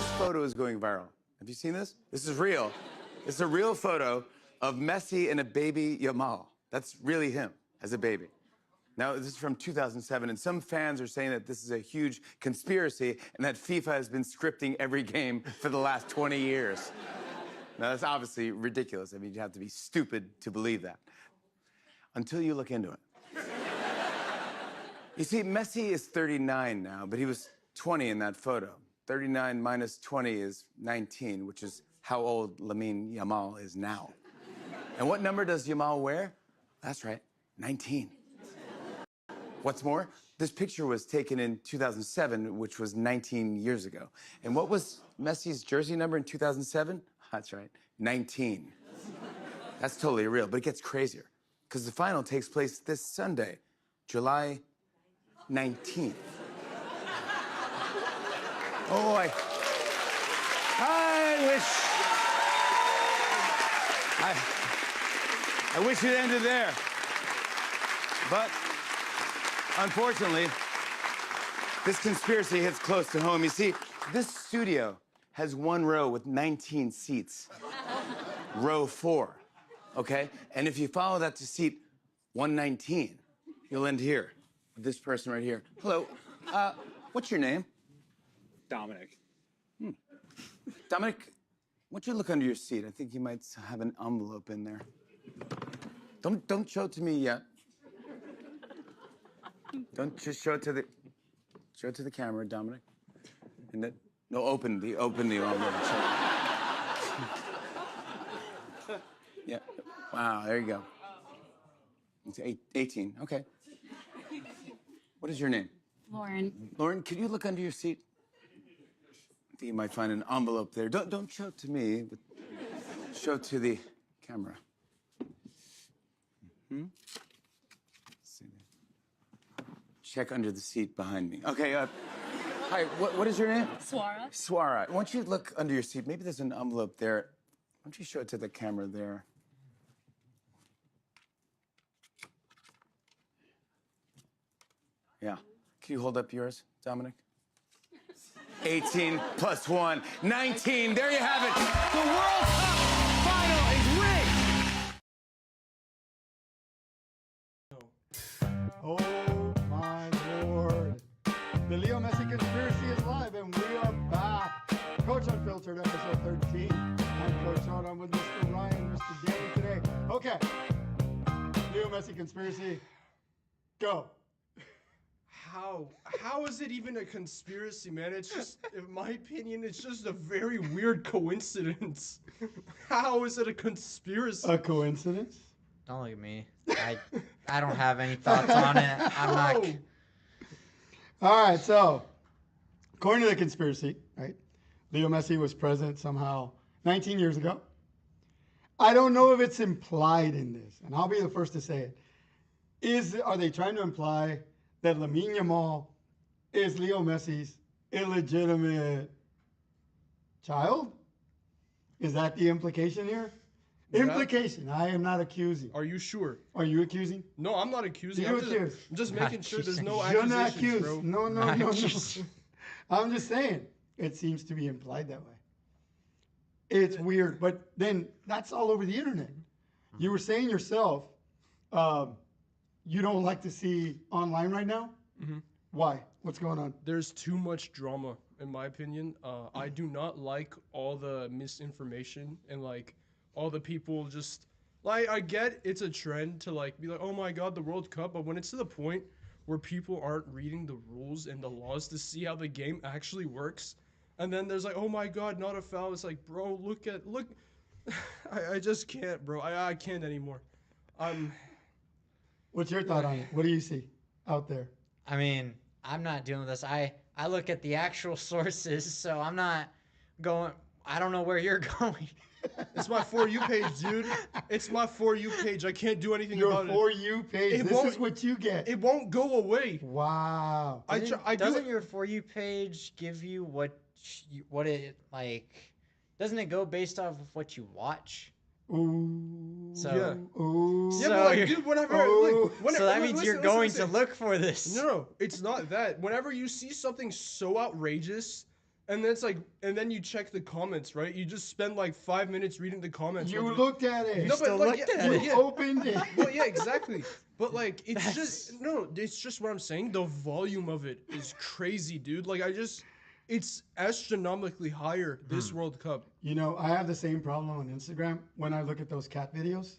This photo is going viral. Have you seen this? This is real. It's a real photo of Messi and a baby Yamal. That's really him as a baby. Now, this is from 2007, and some fans are saying that this is a huge conspiracy and that FIFA has been scripting every game for the last 20 years. Now, that's obviously ridiculous. I mean, you have to be stupid to believe that. Until you look into it. You see, Messi is 39 now, but he was 20 in that photo. 39 minus 20 is 19, which is how old Lamine Yamal is now. And what number does Yamal wear? That's right, 19. What's more, this picture was taken in 2007, which was 19 years ago. And what was Messi's jersey number in 2007? That's right, 19. That's totally real, but it gets crazier, because the final takes place this Sunday, July 19th. Oh, I wish it ended there. But unfortunately, this conspiracy hits close to home. You see, this studio has one row with 19 seats. Row 4, okay? And if you follow that to seat 119, you'll end here with this person right here. Hello, what's your name? Dominic. Dominic, why don't you look under your seat? I think you might have an envelope in there. Don't show it to me yet. Don't just show it to the camera, Dominic. And then open the envelope. Yeah. Wow, there you go. It's 18. Okay. What is your name? Lauren. Lauren, could you look under your seat? I think you might find an envelope there. Don't show it to me, but show it to the camera. See there. Check under the seat behind me. Okay, hi, what is your name? Swara. Swara. Why don't you look under your seat? Maybe there's an envelope there. Why don't you show it to the camera there? Yeah. Can you hold up yours, Dominic? 18 plus 1, 19. There you have it. The World Cup final is rigged. Oh, my Lord. The Leo Messi conspiracy is live, and we are back. Coach Unfiltered, episode 13. I'm Coach Sean. I'm with Mr. Ryan, Mr. Danny today. Okay. Leo Messi conspiracy. Go. How is it even a conspiracy, man? It's just, in my opinion, it's just a very weird coincidence. How is it a conspiracy? A coincidence? Don't look at me. I don't have any thoughts on it. I'm not. All right, so according to the conspiracy, right, Leo Messi was president somehow 19 years ago. I don't know if it's implied in this, and I'll be the first to say it. Are they trying to imply that Lamine Yamal is Leo Messi's illegitimate child? Is that the implication here? Yeah. Implication. I am not accusing. Are you sure? Are you accusing? No, I'm not accusing. I'm just making sure there's no You're accusations, not accused. bro. No. I'm just saying. It seems to be implied that way. It's weird, but then that's all over the internet. You were saying yourself, you don't like to see online right now? Mm-hmm. Why? What's going on? There's too much drama, in my opinion. I do not like all the misinformation and, like, all the people just... Like, I get it's a trend to, like, be like, oh, my God, the World Cup. But when it's to the point where people aren't reading the rules and the laws to see how the game actually works, and then there's like, oh, my God, not a foul. It's like, bro, look. I just can't, bro. I can't anymore. What's your thought on it? What do you see out there? I mean, I'm not dealing with this. I look at the actual sources, so I'm not going. I don't know where you're going. It's my For You page, dude. It's my For You page. I can't do anything about it. Your For You page. This is what you get. It won't go away. Wow. Doesn't your For You page give you what it like? Doesn't it go based off of what you watch? Ooh. So, yeah. Ooh. Yeah, but like, dude, so that means you're going to look for this. No, it's not that. Whenever you see something so outrageous And then it's like, and then you check the comments, right? You just spend like 5 minutes reading the comments. You whether- looked at it. No, still but like, looked yeah, at well, it. You yeah. opened it. Well, yeah, exactly. But like, it's That's- just no. It's just what I'm saying. The volume of it is crazy, dude. Like, it's astronomically higher this World Cup. You know, I have the same problem on Instagram when I look at those cat videos.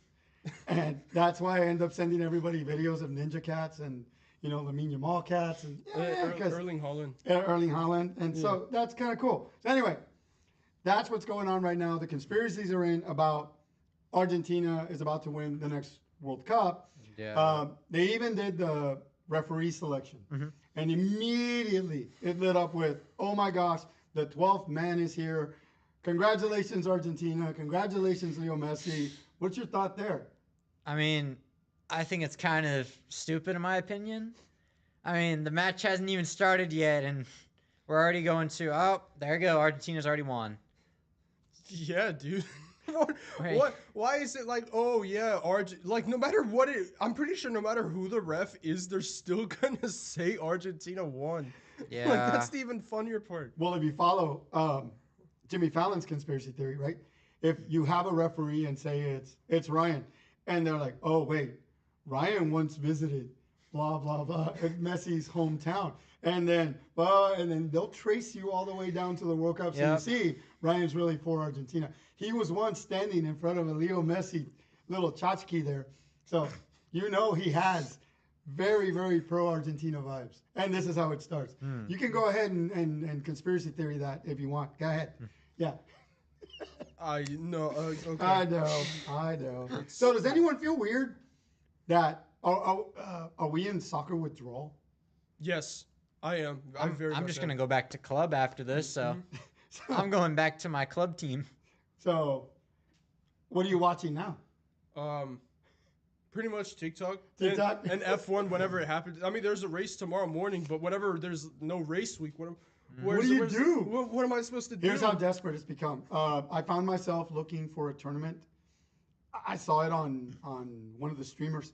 And that's why I end up sending everybody videos of ninja cats and, you know, Lamine Yamal cats and Erling Haaland. Erling Haaland. And so that's kind of cool. So anyway, that's what's going on right now. The conspiracies are in about Argentina is about to win the next World Cup. Yeah. They even did the referee selection. And immediately it lit up with, oh my gosh, the 12th man is here. Congratulations, Argentina. Congratulations, Leo Messi. What's your thought there? I mean, I think it's kind of stupid in my opinion. I mean, the match hasn't even started yet, and we're already going to, oh, there you go, Argentina's already won. Yeah, dude. Right. What? Why is it like? Oh yeah, like no matter what it, I'm pretty sure no matter who the ref is, they're still gonna say Argentina won. Yeah. Like that's the even funnier part. Well, if you follow Jimmy Fallon's conspiracy theory, right? If you have a referee and say it's Ryan, and they're like, oh wait, Ryan once visited blah blah blah at Messi's hometown, and then they'll trace you all the way down to the World Cup, so you see Ryan's really for Argentina. He was once standing in front of a Leo Messi little tchotchke there, so you know he has very, very pro-Argentina vibes. And this is how it starts. You can go ahead and conspiracy theory that if you want. Go ahead. Yeah. Okay. I know. So does anyone feel weird that are we in soccer withdrawal? Yes, I am. I'm much just am. going to go back to club after this, so I'm going back to my club team. So what are you watching now? Pretty much TikTok. TikTok? And F1 whenever it happens. I mean, there's a race tomorrow morning, but whenever there's no race week, what do you do? What am I supposed to do? Here's how desperate it's become. I found myself looking for a tournament. I saw it on one of the streamers,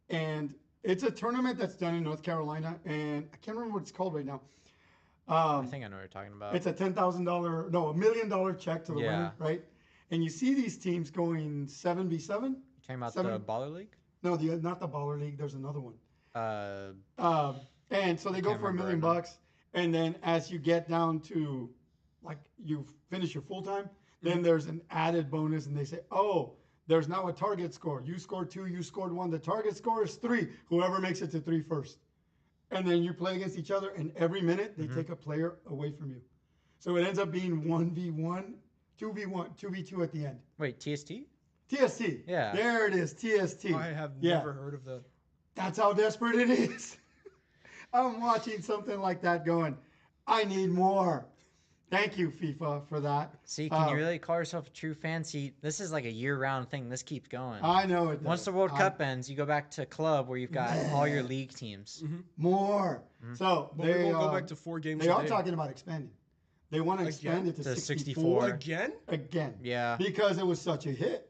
and it's a tournament that's done in North Carolina, and I can't remember what it's called right now. I think I know what you're talking about. It's a $1 million check to the winner, right? And you see these teams going 7v7. You talking about the Baller League? No, not the Baller League. There's another one. And so they go can't for $1 million remember right bucks, and then as you get down to, like, you finish your full time, then there's an added bonus, and they say, oh, there's now a target score. You scored 2, you scored 1. The target score is 3. Whoever makes it to 3 first. And then you play against each other, and every minute they take a player away from you. So it ends up being 1v1, 2v1, 2v2 at the end. Wait, TST? TST. Yeah. There it is, TST. I have never heard of that. That's how desperate it is. I'm watching something like that going, I need more. Thank you, FIFA, for that. See, can you really call yourself a true fan? See, this is like a year-round thing. This keeps going. I know it does. Once the World Cup ends, you go back to club where you've got all your league teams. More. So But they we won't go back to 4 games They a are day. talking about expanding. They want to expand it to To 64 Again? again. Yeah. Because it was such a hit,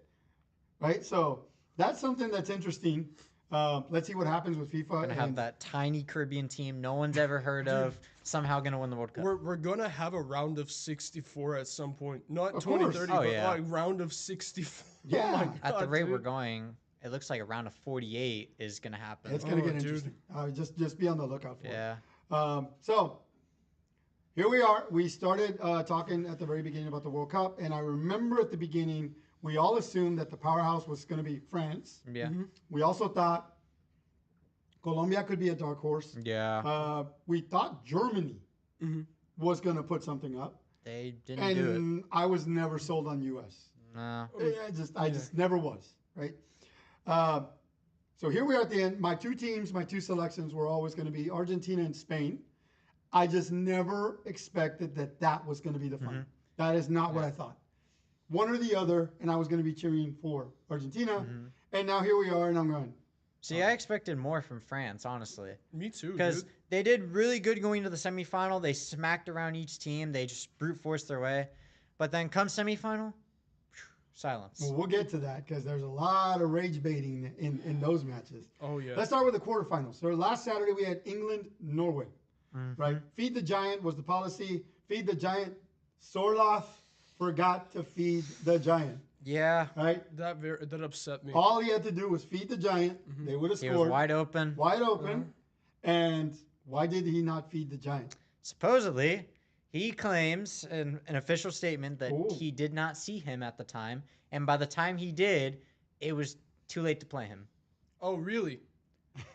right? So that's something that's interesting. Let's see what happens with FIFA. Gonna have that tiny Caribbean team no one's ever heard of somehow gonna win the World Cup. We're gonna have a round of 64 at some point. Not Of 2030, course. Oh, but yeah. like round of 64. Yeah. Oh my God, At the rate we're dude. going, it looks like a round of 48 is gonna happen. It's going to Oh, get dude. interesting. Just be on the lookout for Yeah. it. So here we are. We started talking at the very beginning about the World Cup, and I remember at the beginning we all assumed that the powerhouse was going to be France. Yeah. We also thought Colombia could be a dark horse. Yeah. We thought Germany was going to put something up, They didn't do and I was never sold on U.S. it. No. I just never was, right? So here we are at the end. My two teams, my two selections were always going to be Argentina and Spain. I just never expected that was going to be the final. That is not what I thought. One or the other, and I was going to be cheering for Argentina. And now here we are, and I'm going, See, I expected more from France, honestly. Me too, Because dude. they did really good going to the semifinal. They smacked around each team. They just brute forced their way. But then come semifinal, silence. well, we'll get to that because there's a lot of rage baiting in those matches. Oh yeah. Let's start with the quarterfinals. So last Saturday we had England, Norway, right? Feed the giant was the policy. feed the giant. Sorloth forgot to feed the giant. Yeah. Right? That upset me. All he had to do was feed the giant. They would have He scored. was wide open. Wide open. And why did he not feed the giant? Supposedly, he claims in an official statement that Ooh. he did not see him at the time, and by the time he did, it was too late to play him. Oh, really?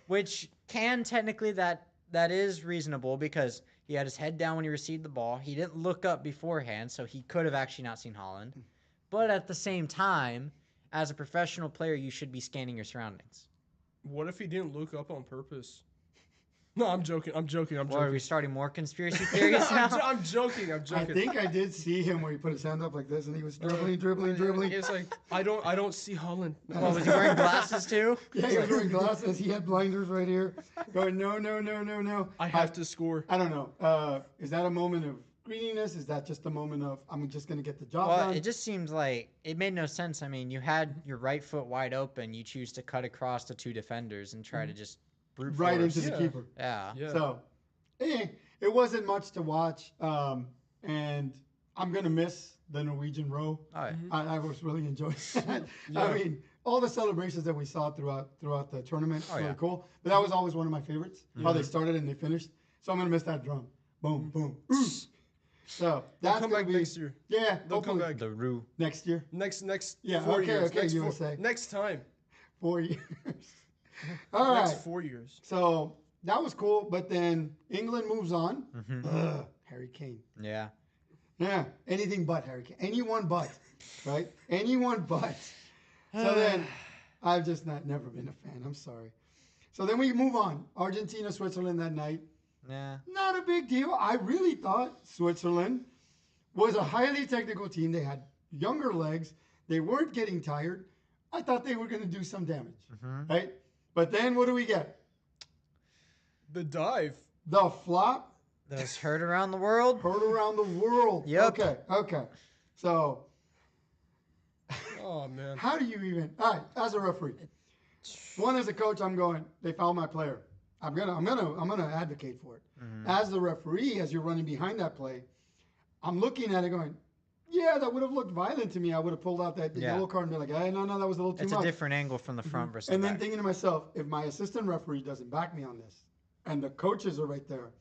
Which can technically that is reasonable because he had his head down when he received the ball. He didn't look up beforehand, so he could have actually not seen Holland. But at the same time, as a professional player, you should be scanning your surroundings. What if he didn't look up on purpose? No, I'm joking. I'm joking. I'm Or are joking. we starting more conspiracy theories now? I'm joking. I'm I joking. think I did see him where he put his hand up like this and he was dribbling. It's like I don't see Holland. Well, was he wearing glasses too? Yeah, he was wearing glasses. He had blinders right here. Going, no. I have to score. I don't know. Is that a moment of greediness? Is that just a moment of, I'm just going to get the job Well, done? it just seems like it made no sense. I mean, you had your right foot wide open. You choose to cut across the two defenders and try to just brute right force. into the Yeah. keeper. Yeah. Yeah. So, it wasn't much to watch. And I'm going to miss the Norwegian row. Oh, yeah. I was really enjoying that. Yeah. I mean, all the celebrations that we saw throughout the tournament Oh, were yeah. cool. But that was always one of my favorites, how they started and they finished. So I'm going to miss that drum. Boom, boom. Ooh. So They'll that's come going back to be next year. Yeah, They'll come hopefully back The Rue. next year. next Yeah, 4 okay, years. okay, Next you were 4 saying. next time. 4 years. All right. Next 4 years. So that was cool. But then England moves on. Mhm. Ugh, Harry Kane. Yeah. Yeah, anything but Harry Kane. Anyone but, right? Anyone but. So then, I've just never been a fan. I'm sorry. So then we move on. Argentina, Switzerland that night. Yeah. Not a big deal. I really thought Switzerland was a highly technical team. They had younger legs. They weren't getting tired. I thought they were going to do some damage, right? But then what do we get? The dive. The flop Those heard around the world. heard around the world. Yep. Okay. So Oh man. how do you even? All right, as a referee, one as a coach, I'm going. They fouled my player. I'm gonna advocate for it. As the referee, as you're running behind that play, I'm looking at it going, yeah, that would have looked violent to me. I would have pulled out that Yeah. yellow card and be like, hey, no, that was a little too It's much. a different angle from the front versus And the then back. thinking to myself, if my assistant referee doesn't back me on this, and the coaches are right there,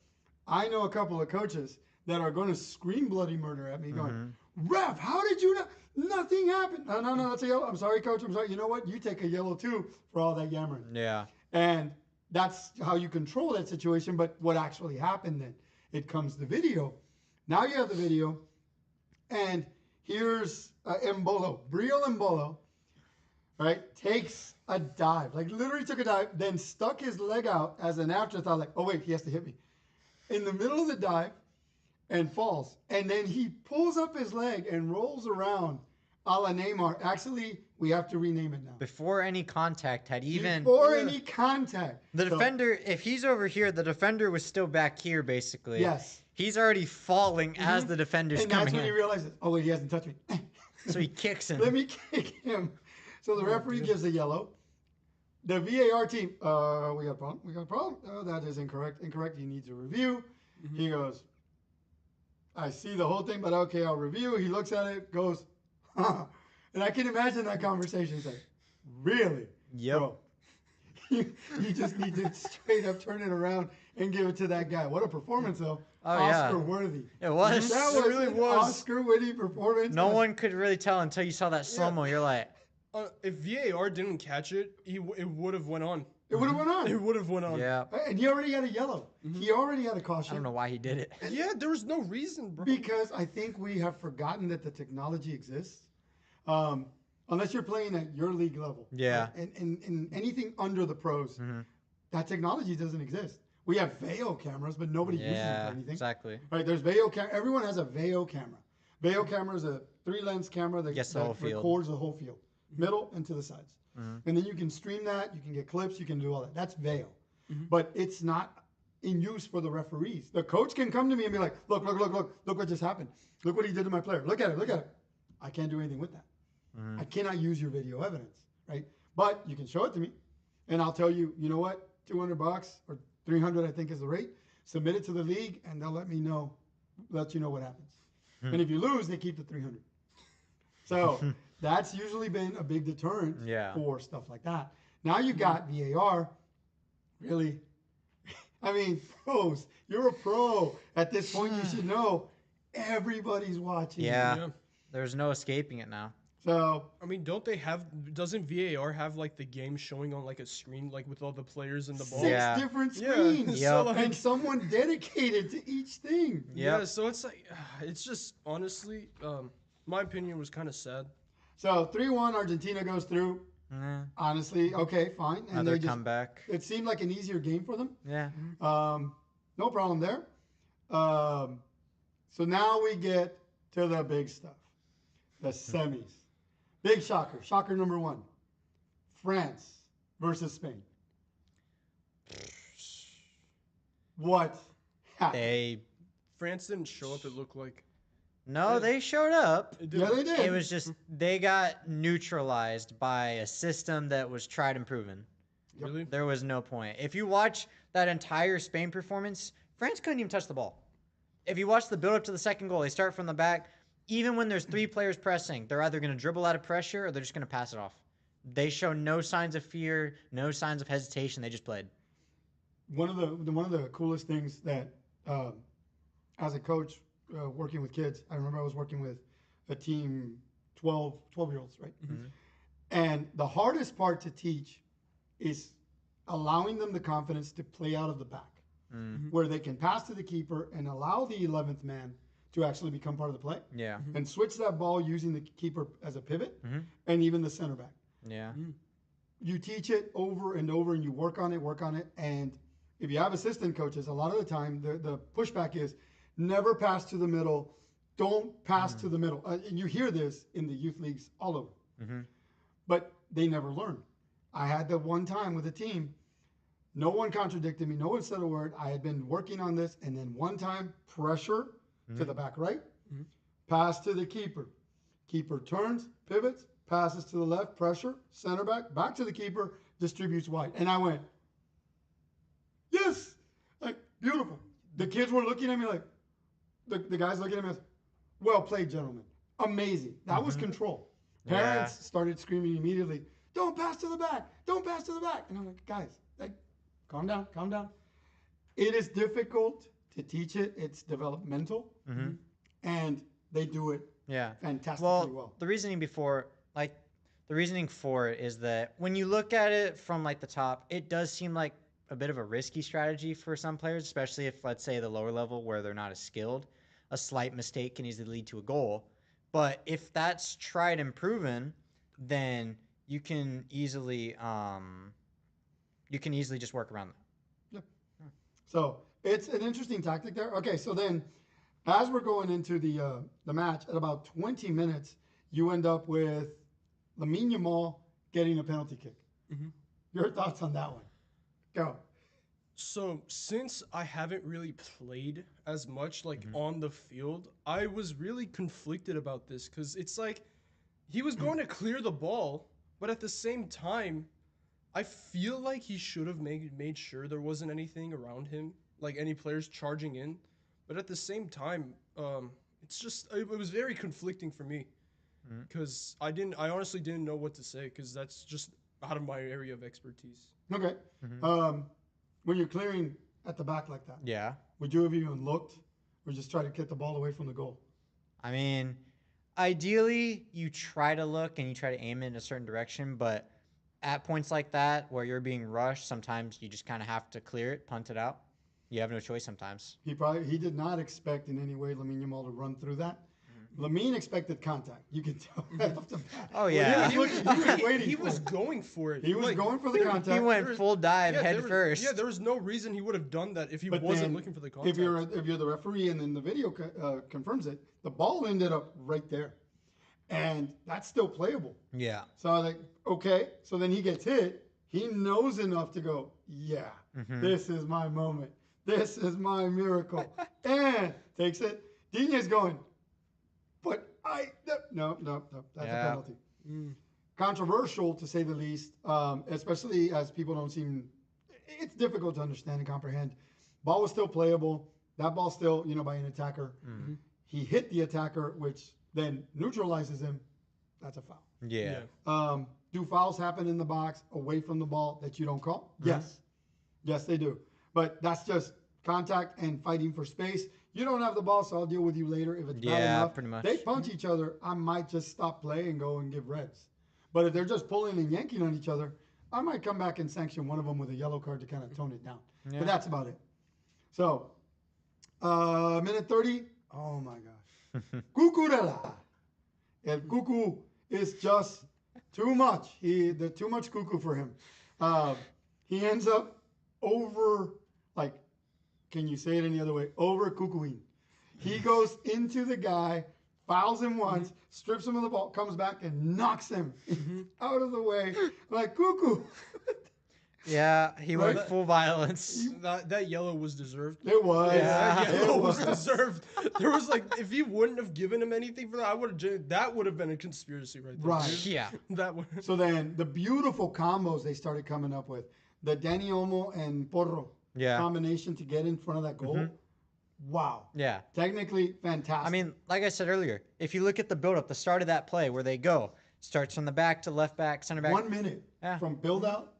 I know a couple of coaches that are going to scream bloody murder at me, going, "Ref, how did you not? Nothing happened. No, that's a yellow. I'm sorry, coach. I'm sorry. You know what? You take a yellow too for all that yammering." Yeah. And that's how you control that situation. But what actually happened then? It comes the video. Now you have the video, and here's Embolo, Briel Embolo, right? Takes a dive, like literally took a dive, then stuck his leg out as an afterthought, like, oh wait, he has to hit me. In the middle of the dive, and falls. And then he pulls up his leg and rolls around a la Neymar. Actually, we have to rename it now. Before any contact had even Before any contact. the So, defender, if he's over here, the defender was still back here basically. Yes. He's already falling as the defender's And that's coming when he in. realizes, oh wait, he hasn't touched me. So he kicks him. Let me kick him. So the referee gives a yellow. The VAR team, we got a problem. Oh, that is incorrect. He needs a review. He goes, I see the whole thing, but okay, I'll review. He looks at it, goes, huh. And I can imagine that conversation. He's like, really? Yep. Bro, you just need to straight up turn it around and give it to that guy. What a performance, though. Oh, yeah. Oscar worthy. It was. That It was really an was. Oscar-worthy performance. No one could really tell until you saw that slow-mo. You're like, If VAR didn't catch it, it would have went on. It would have went on. It would have went on. yeah. And he already had a yellow. He already had a I caution. don't know why he did it. Yeah, there was no reason, bro. Because I think we have forgotten that the technology exists. Unless you're playing at your league level. Yeah. And in anything under the pros, that technology doesn't exist. We have Veo cameras, but nobody uses them Yeah, for anything. exactly. Right? There's Veo camera. Everyone has a Veo camera. Veo camera is a 3-lens camera that, Gets the that whole field. records the whole field, middle and to the sides. And then you can stream that. You can get clips. You can do all that. That's Veo. But it's not in use for the referees. The coach can come to me and be like, look what just happened. Look what he did to my player. Look at it. I can't do anything with that. I cannot use your video evidence, right? But you can show it to me, and I'll tell you, you know what, $200 or $300, I think is the rate. Submit it to the league, and they'll let me know let you know what happens. And if you lose, they keep the 300. So that's usually been a big deterrent for stuff like that. Now you've got VAR. Really? I mean, pros. You're a pro. At this point, you should know everybody's watching. Yeah. There's no escaping it now. So I mean, doesn't VAR have like the game showing on like a screen, like with all the players and the ball? 6 different screens. So, like, And someone dedicated to each thing. Yeah, so it's like, it's just, honestly, my opinion was kind of sad. So 3-1, Argentina goes through. Honestly, okay, fine. And Another comeback. It seemed like an easier game for them. Yeah. No problem there. So now we get to the big stuff. The semis. Big shocker. Shocker number 1. France versus Spain. What happened? France didn't show up, it looked like. No, they showed up. Yeah, they did. It was just they got neutralized by a system that was tried and proven. Really? There was no point. If you watch that entire Spain performance, France couldn't even touch the ball. If you watch the build up to the second goal, they start from the back. Even when there's 3 players pressing, they're either going to dribble out of pressure or they're just going to pass it off. They show no signs of fear, no signs of hesitation. They just played. One of the coolest things that, as a coach working with kids, I remember I was working with a team, 12-year-olds, right? Mm-hmm. And the hardest part to teach is allowing them the confidence to play out of the back, where they can pass to the keeper and allow the 11th man to actually become part of the play. Yeah. And switch that ball using the keeper as a pivot and even the center back. Yeah. You teach it over and over and you work on it. And if you have assistant coaches, a lot of the time the pushback is never pass to the middle. Don't pass to the middle. And you hear this in the youth leagues all over. But they never learn. I had that one time with a team. No one contradicted me. No one said a word. I had been working on this. And then one time, pressure to the back right, pass to the keeper. Keeper turns, pivots, passes to the left, pressure, center back to the keeper, distributes wide. And I went, yes, like beautiful. The kids were looking at me like, the guys looking at me, well played, gentlemen. Amazing. That was control. Parents started screaming immediately, don't pass to the back, don't pass to the back. And I'm like, guys, like, calm down. It is difficult to teach it. It's developmental. And they do it fantastically well. The reasoning for it is that when you look at it from like the top, it does seem like a bit of a risky strategy for some players, especially if, let's say, the lower level where they're not as skilled. A slight mistake can easily lead to a goal. But if that's tried and proven, then you can easily just work around that. Yep. So it's an interesting tactic there. Okay, so then as we're going into the match, at about 20 minutes, you end up with Lamine Yamal getting a penalty kick. Your thoughts on that one? Go. So since I haven't really played as much like on the field, I was really conflicted about this because it's like he was going to clear the ball, but at the same time, I feel like he should have made sure there wasn't anything around him, like any players charging in. But at the same time, it was very conflicting for me because I honestly didn't know what to say because that's just out of my area of expertise. Okay. When you're clearing at the back like that, would you have even looked or just try to get the ball away from the goal? I mean, ideally, you try to look and you try to aim it in a certain direction, but at points like that where you're being rushed, sometimes you just kind of have to clear it, punt it out. You have no choice sometimes. He did not expect in any way Lamine Yamal to run through that. Lamine expected contact. You can tell right off the bat. Oh, yeah. He was waiting. He was going for it. He was going for the contact. He went full dive head first. Yeah, there was no reason he would have done that if he wasn't looking for the contact. If you're the referee and then the video confirms it, the ball ended up right there. And that's still playable. Yeah. So I was like, okay. So then he gets hit. He knows enough to go, this is my moment. This is my miracle. And takes it. Digne's going, but no, that's a penalty. Controversial to say the least, especially as people don't seem, it's difficult to understand and comprehend. Ball was still playable. that ball's still, by an attacker. Mm. He hit the attacker, which then neutralizes him. That's a foul. Yeah. Do fouls happen in the box away from the ball that you don't call? Mm-hmm. Yes. Yes, they do. But that's just contact and fighting for space. You don't have the ball, so I'll deal with you later. If it's bad enough, pretty much. they punch each other, I might just stop play and go and give reds. But if they're just pulling and yanking on each other, I might come back and sanction one of them with a yellow card to kind of tone it down. Yeah. But that's about it. So, minute 30. Oh my gosh. Cucurella. El Cucu is just too much. There's too much cuckoo for him. He ends up over, can you say it any other way? Over cuckooing. He goes into the guy, fouls him once, strips him of the ball, comes back and knocks him out of the way. Like, cuckoo. Yeah, he went Right? full violence. That yellow was deserved. It was. Yeah. That It yellow was deserved. There was if he wouldn't have given him anything for that, that would have been a conspiracy right there. Right. dude. Yeah. That would. So then the beautiful combos they started coming up with, the Dani Olmo and Porro Yeah. combination to get in front of that goal. Wow. Yeah. Technically fantastic. I mean, like I said earlier, if you look at the build-up, the start of that play where they go, starts from the back to left back, center back. 1 minute Yeah. from build out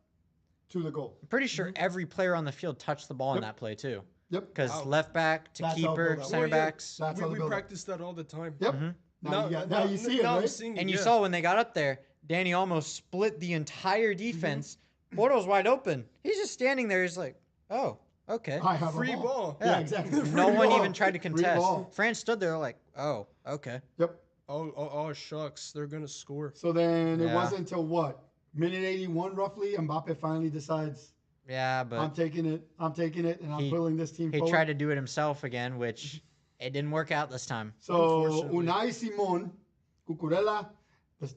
to the goal. I'm pretty sure every player on the field touched the ball in that play too. Yep. Because Wow. left back to That's how keeper, build-up. center Well, yeah. backs. That's how the We build practice that all the time. Yep. Now you see it, now I'm right? seeing And it, you yeah. saw when they got up there, Danny almost split the entire defense. Bortles wide open. He's just standing there. He's like, oh, okay. I have Free a ball. Yeah, exactly. No Free one ball. even tried to Free contest. ball. France stood there like, oh, okay. Yep. Oh, shucks. They're going to score. So then it Yeah. wasn't until what? Minute 81 roughly, Mbappe finally decides, Yeah, I'm but taking it, and I'm He- pulling this team he forward. tried to do it himself again, which it didn't work out this time. So Unfortunately. Unai Simon, Cucurella,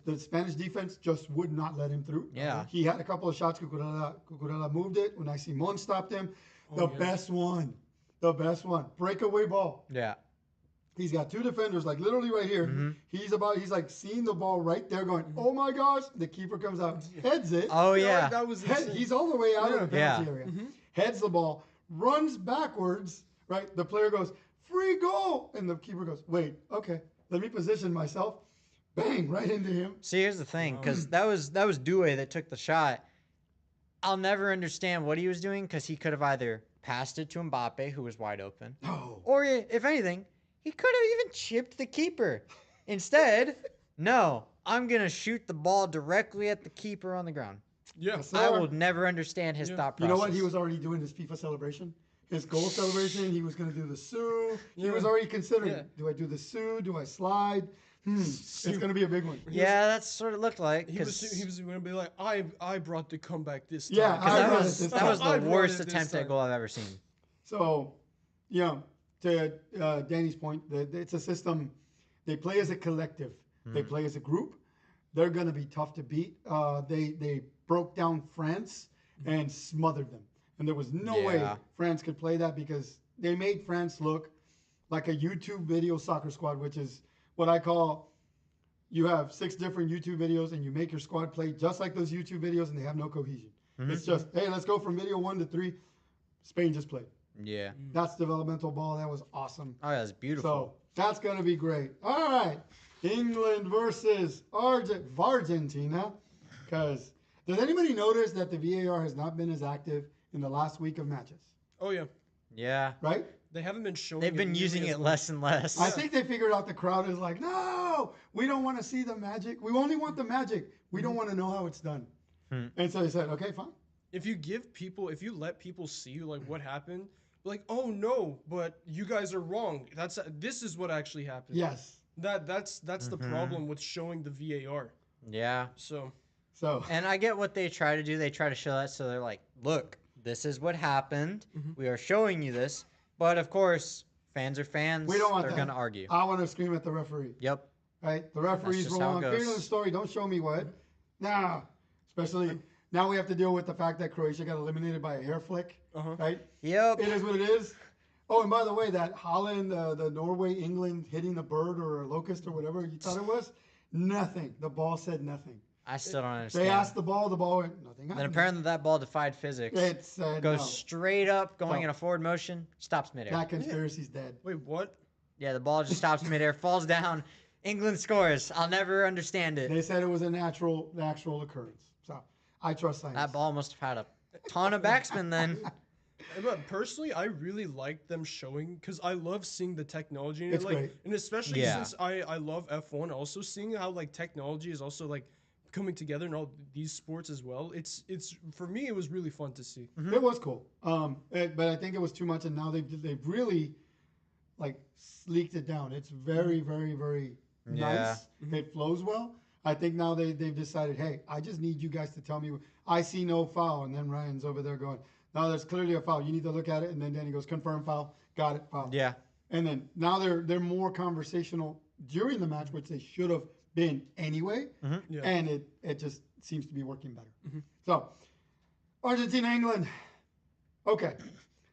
the Spanish defense just would not let him through. Yeah. He had a couple of shots. Cucurella moved it. Unai Simon stopped him. The best one. Breakaway ball. Yeah. He's got two defenders, literally right here. He's like seeing the ball right there going, oh my gosh. The keeper comes out, heads it. Oh, yeah. That was Head, insane. he's all the way out of the Yeah. penalty area. Heads the ball, runs backwards, right? The player goes, free goal. And the keeper goes, wait, okay, let me position myself. Bang, right into him. See, here's the thing, because that was Doué that took the shot. I'll never understand what he was doing because he could have either passed it to Mbappe, who was wide open, Oh, or if anything, he could have even chipped the keeper. Instead, no, I'm gonna shoot the ball directly at the keeper on the ground. Yeah. Yes, I sir. will never understand his thought You process. know what? He was already doing his FIFA celebration. His goal celebration, he was going to do the Sue. He was already considering, Yeah. do I do the Sue? Do I slide? It's going to be a big one. Yeah, that's sort of looked like. He was going to be like, I brought the comeback this time. Yeah, Because I that brought was it this that was time. I the brought worst it this attempt at time. goal I've ever seen. So, to Danny's point, it's a system. They play as a collective. They play as a group. They're going to be tough to beat. They broke down France and smothered them. And there was no way Yeah. France could play that because they made France look like a YouTube video soccer squad, which is what I call you have 6 different YouTube videos and you make your squad play just like those YouTube videos and they have no cohesion. It's just, hey, let's go from video 1 to 3. Spain just played. Yeah. That's developmental ball. That was awesome. Oh, yeah, that's beautiful. So that's going to be great. All right. England versus Argentina. Because does anybody notice that the VAR has not been as active in the last week of matches? Oh, yeah. Yeah. Right? They haven't been showing They've been nearly using as it much. less and less. I think they figured out the crowd is like, no, we don't want to see the magic. We only want the magic. We don't want to know how it's done. And so they said, okay, fine. If you let people see what happened, like, oh no, but you guys are wrong. This is what actually happened. Yes. That's the problem with showing the VAR. Yeah. So So And I get what they try to do. They try to show that. So they're like, look, this is what happened. We are showing you this. But of course, fans are fans. we don't want They're that. going to argue. I want to scream at the referee. Yep. Right? The referee's just how it wrong. goes. Clear the story. Don't show me what. Nah. Especially now we have to deal with the fact that Croatia got eliminated by a hair flick. Right? Yep. It is what it is. Oh, and by the way, that Holland, the Norway, England hitting the bird or a locust or whatever you thought it was, nothing. The ball said nothing. I still don't understand. They asked the ball went, nothing happened. Then apparently that ball defied physics. It said Goes no. straight up, going So- in a forward motion, stops midair. That conspiracy's dead. Wait, what? Yeah, the ball just stops midair, falls down. England scores. I'll never understand it. They said it was a natural occurrence. So I trust science. That ball must have had a ton of backspin then. But personally, I really like them showing because I love seeing the technology in It's it, like, great. and especially Yeah. since I love F1, also seeing how like technology is also like coming together in all these sports as well. It's for me, it was really fun to see. It was cool. But I think it was too much, and now they've really like sleeked it down. It's very, very, very Yeah. nice. It flows well. I think now they've decided, hey, I just need you guys to tell me I see no foul, and then Ryan's over there going, no, there's clearly a foul. You need to look at it, and then Danny goes, confirm foul, got it, foul. Yeah. And then now they're more conversational during the match, which they should have been anyway. Yeah. And it just seems to be working better. So, Argentina, England. Okay,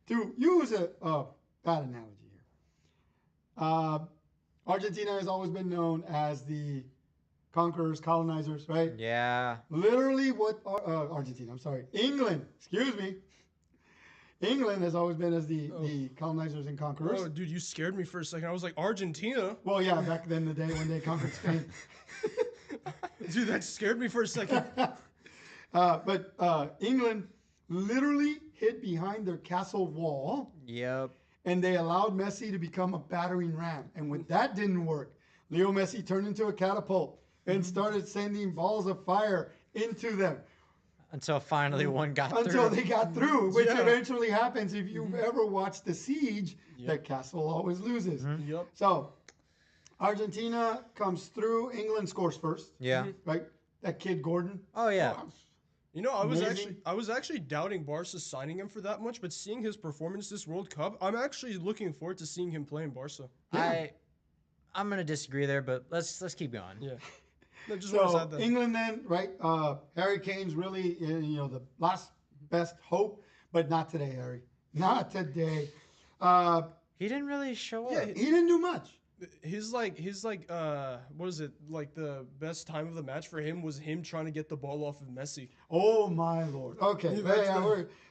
to use a bad analogy here, Argentina has always been known as the conquerors, colonizers, right? Yeah. Literally what Argentina, I'm sorry, England, excuse me. England has always been as the colonizers and conquerors. Oh, dude, you scared me for a second. I was like, Argentina? Well, yeah, back then the day when they conquered Spain. Dude, that scared me for a second. But England literally hid behind their castle wall, Yep. and they allowed Messi to become a battering ram. And when that didn't work, Leo Messi turned into a catapult and started sending balls of fire into them Until finally one got until through. they got through, which Yeah. eventually happens. If you've ever watched The Siege, the castle always loses. Yep. So Argentina comes through. England scores first, Yeah. right? That kid Gordon. Oh yeah. You know, Amazing. I was actually doubting Barca signing him for that much, but seeing his performance this World Cup, I'm actually looking forward to seeing him play in Barca. I'm gonna disagree there, but let's keep going. Yeah. I just want to So add that. England then, right? Harry Kane's really, the last best hope, but not today, Harry. Not today. He didn't really show up. Yeah, He didn't do much. His what is it, like the best time of the match for him was him trying to get the ball off of Messi. Oh my lord. Okay,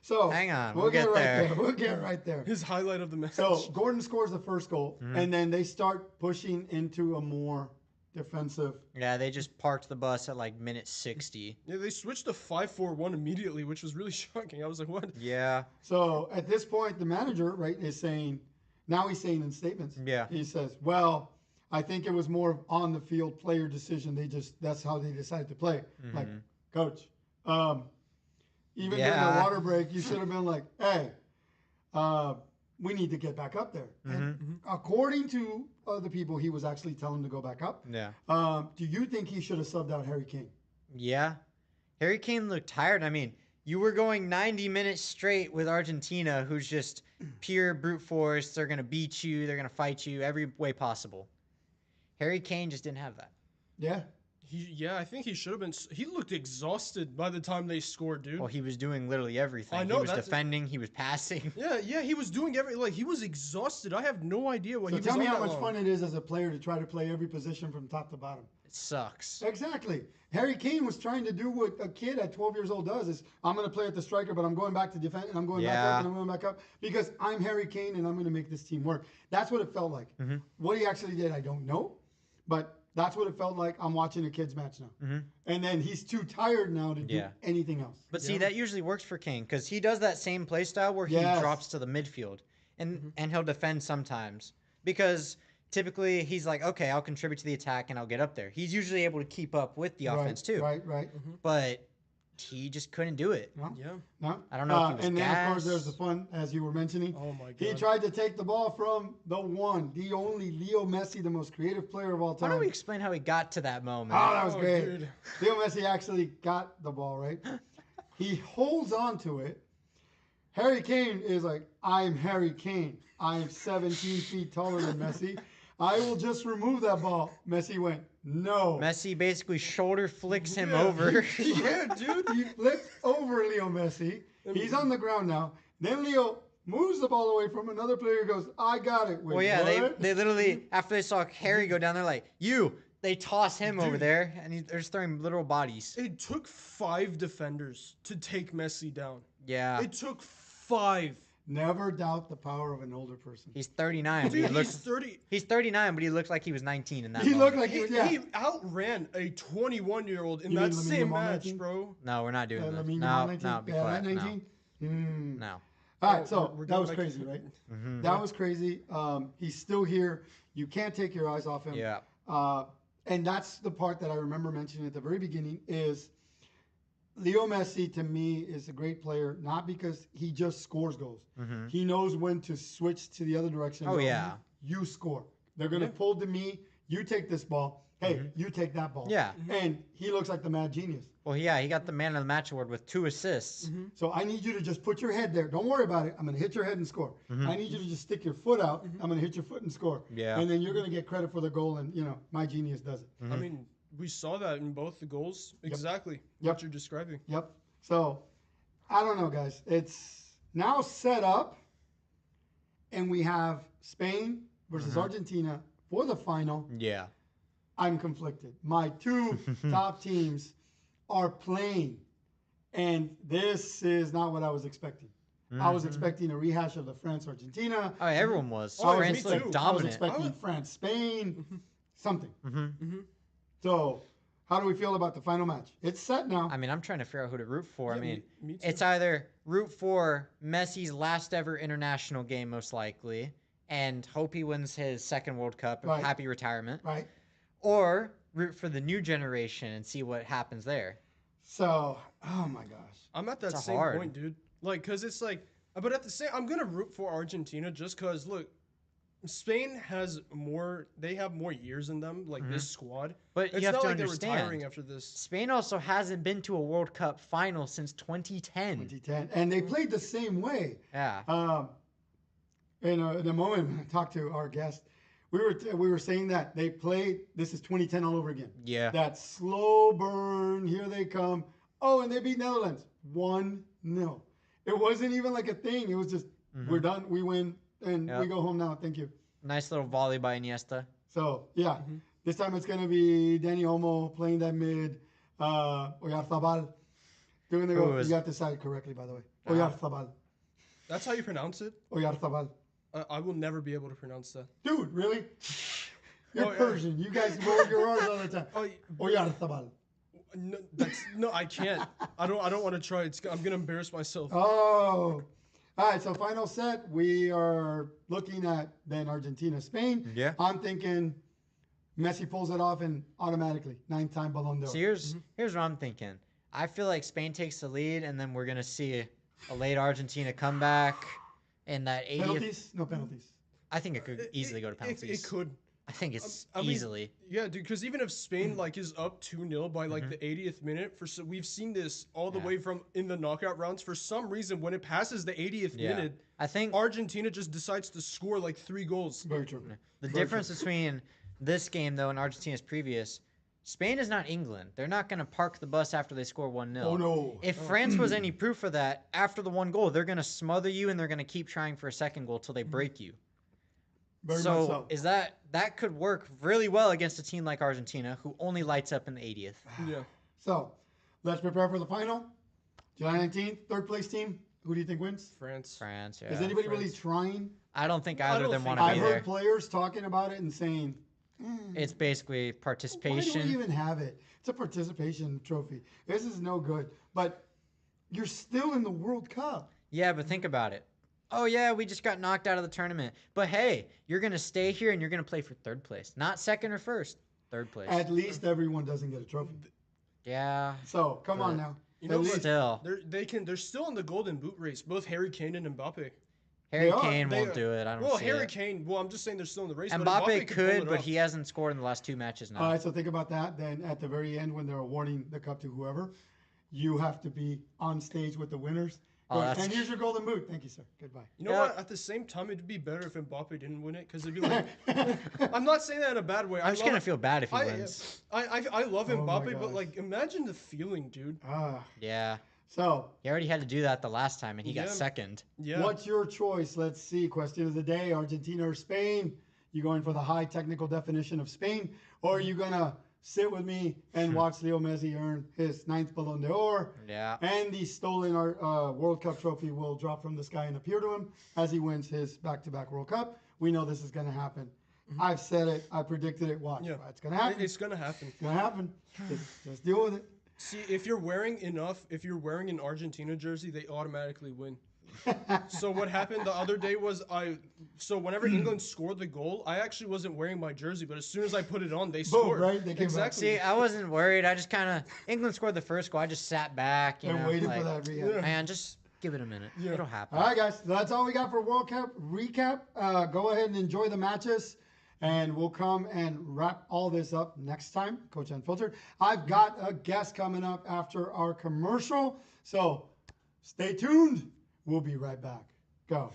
so Hang on, We'll we'll get get right there. there. We'll get right there. His highlight of the match. So Gordon scores the first goal, and then they start pushing into a more defensive. Yeah, they just parked the bus at like minute 60. Yeah, they switched to 5-4-1 immediately, which was really shocking. I was like, what? Yeah. So at this point, the manager, right, is saying, now he's saying in statements, Yeah. he says, well, I think it was more of on the field player decision. That's how they decided to play. Like, coach, even during the Yeah. water break, you should have been like, hey, we need to get back up there. And according to other people, he was actually telling him to go back up. Yeah. Do you think he should have subbed out Harry Kane? Yeah. Harry Kane looked tired. I mean, you were going 90 minutes straight with Argentina, who's just pure brute force. They're going to beat you. They're going to fight you every way possible. Harry Kane just didn't have that. Yeah. I think he should have been. He looked exhausted by the time they scored, dude. Well, he was doing literally everything. I know, He was that's- defending. He was passing. Yeah, he was doing like he was exhausted. I have no idea what So he was tell me on how that much long. fun it is as a player to try to play every position from top to bottom. It sucks. Exactly. Harry Kane was trying to do what a kid at 12 years old does is I'm going to play at the striker, but I'm going back to defend, and I'm going back Yeah. up, and I'm going back up because I'm Harry Kane, and I'm going to make this team work. That's what it felt like. What he actually did, I don't know, but that's what it felt like. I'm watching a kid's match now. And then he's too tired now to do Yeah. anything else. But see, that usually works for Kane because he does that same play style where he Yes. drops to the midfield and he'll defend sometimes because typically he's like, okay, I'll contribute to the attack and I'll get up there. He's usually able to keep up with the offense too. Right. But he just couldn't do it. No, Yeah. no. I don't know if he was and then, of course, gassed. there's the fun, as you were mentioning. Oh my He God. tried to take the ball from the one, the only Leo Messi, the most creative player of all Why time. don't we explain how he got to that moment? Oh, that was Oh, great. dude. Leo Messi actually got the ball, right? He holds on to it. Harry Kane is like, I'm Harry Kane. I'm 17 feet taller than Messi. I will just remove that ball. Messi went, no. Messi basically shoulder flicks him Yeah. over. Yeah, dude. He flipped over Leo Messi. He's on the ground now. Then Leo moves the ball away from another player. Goes, I got it. Wait, Well, yeah, what? they literally, after they saw Harry go down, they're like, you they toss him over Dude. there, and they're just throwing literal bodies. It took 5 defenders to take Messi down. Yeah. It took 5. Never doubt the power of an older person. He's 39. But Dude, he looks, he's 30. he's 39, but he looked like he was 19 in that He moment. looked like he was, yeah. He outran a 21-year-old in You that mean Lamine same Yamal match, 19? bro. No, we're not doing this. Lamine No, Yamal 19? no, be Yeah, quiet. that No. 19? Hmm. No. All right, so We're that going was back crazy, to- right? Mhm. That was crazy. He's still here. You can't take your eyes off him. Yeah. And that's the part that I remember mentioning at the very beginning is Leo Messi to me is a great player, not because he just scores goals. He knows when to switch to the other direction. and Oh, go, yeah. You score. They're going to pull to me. You take this ball. Hey, you take that ball. Yeah. And he looks like the mad genius. Well, yeah, he got the man of the match award with 2 assists. So I need you to just put your head there. Don't worry about it. I'm going to hit your head and score. I need you to just stick your foot out. I'm going to hit your foot and score. Yeah. And then you're going to get credit for the goal. And, my genius does it. I mean, we saw that in both the goals. Exactly what you're describing. Yep. So I don't know, guys. It's now set up. And we have Spain versus Argentina for the final. Yeah. I'm conflicted. My 2 top teams are playing. And this is not what I was expecting. I was expecting a rehash of the France-Argentina. Oh, everyone was. Oh, France me looked too. I was dominant. expecting France-Spain, something. Mhm. So, how do we feel about the final match? It's set now. I mean, I'm trying to figure out who to root for. I Yeah, mean, me too. it's either root for Messi's last ever international game, most likely, and hope he wins his second World Cup, Right. happy retirement, Right? or root for the new generation and see what happens there. So, oh my gosh. I'm at that It's same hard. point, dude. Like, cause it's like, but at the same, I'm gonna root for Argentina just cause look, Spain has more. They have more years in them. Like this squad. But It's you have not to like they're understand, retiring after this. Spain also hasn't been to a World Cup final since 2010. 2010. And they played the same way. Yeah. In a moment, when I talked to our guest, we were saying that they played, this is 2010 all over again. Yeah. That slow burn, here they come. Oh, and they beat Netherlands 1-0. It wasn't even like a thing. It was just, we're done, we win, and Yep. we go home now. Thank you. Nice little volley by Iniesta. So, yeah, this time it's going to be Danny Olmo playing that mid, Oyarzabal doing the Who goal. was- You got to say it correctly, by the way. Oyarzabal. That's how you pronounce it. Oyarzabal. I will never be able to pronounce that. Dude, really? You're Oh, yeah. Persian. You guys roll your R's all the time. Oh, Oyarzabal. no, I can't. I don't want to try. I'm gonna embarrass myself. Oh. All right, so final set. We are looking at then Argentina, Spain. Yeah. I'm thinking Messi pulls it off and automatically 9-time Ballon d'Or. So here's what I'm thinking. I feel like Spain takes the lead, and then we're gonna see a late Argentina comeback, and that 80th. Penalties? No penalties. I think it could easily go to penalties. It could. I think it's I mean, easily. Yeah, dude. Because even if Spain like is up 2-0 by like the 80th minute, we've seen this all the Yeah. way from in the knockout rounds. For some reason, when it passes the 80th Yeah. minute, I think Argentina just decides to score like 3 goals. Very true. the Very difference between this game though and Argentina's previous, Spain is not England. They're not gonna park the bus after they score 1-0. Oh, no. If France was any proof of that, after the 1 goal, they're gonna smother you and they're gonna keep trying for a second goal till they break you. Very So, much so. is that could work really well against a team like Argentina who only lights up in the 80th. Yeah. So, let's prepare for the final. July 19th, third place team. Who do you think wins? France. France, yeah. Is anybody really France. trying? I don't think I either of don't them want think- to I've be heard there. players talking about it and saying, It's basically why do participation. we even have it? It's a participation trophy. This is no good. But you're still in the World Cup. Yeah, but think about it. Oh yeah, we just got knocked out of the tournament. But hey, you're gonna stay here and you're gonna play for third place, not second or first. Third place. At least everyone doesn't get a trophy. Yeah. So come on But- now. You At know least what? Still, They're still in the golden boot race. Both Harry Kane and Mbappe. Harry They are. Kane They won't are. do it. I don't Well, see Harry it. Kane. Well, I'm just saying they're still in the race. but Mbappe Mbappe can pull could, it but off. he hasn't scored in the last 2 matches now. all right. So think about that. Then at the very end, when they're awarding the cup to whoever, you have to be on stage with the winners. Oh, Going, that's- and here's your golden boot. Thank you, sir. Goodbye. You know Yeah. what? At the same time, it'd be better if Mbappe didn't win it because it'd be like. I'm not saying that in a bad way. I'm just love- gonna feel bad if he I, wins. I love Oh my Mbappe, but gosh. like, imagine the feeling, dude. Yeah. So He already had to do that the last time, and he got Yeah. second. Yeah. what's your choice? Let's see. Question of the day: Argentina or Spain? You going for the high technical definition of Spain, or are you gonna sit with me and watch Leo Messi earn his 9th Ballon d'Or? Yeah. And the stolen World Cup trophy will drop from the sky and appear to him as he wins his back-to-back World Cup. We know this is gonna happen. I've said it. I predicted it. Watch. Yeah. It's gonna happen. It's gonna happen. It's gonna happen. Just deal with it. See, if you're wearing an Argentina jersey, they automatically win. So what happened the other day was whenever England scored the goal, I actually wasn't wearing my jersey, but as soon as I put it on, they scored. Right? They came Exactly. See, I wasn't worried. I just kind of England scored the first goal. I just sat back, and waited for that reaction. Man, just give it a minute. Yeah. It'll happen. All right, guys. That's all we got for World Cup recap. Go ahead and enjoy the matches, and we'll come and wrap all this up next time. Coach Unfiltered. I've got a guest coming up after our commercial, so stay tuned. We'll be right back. Go.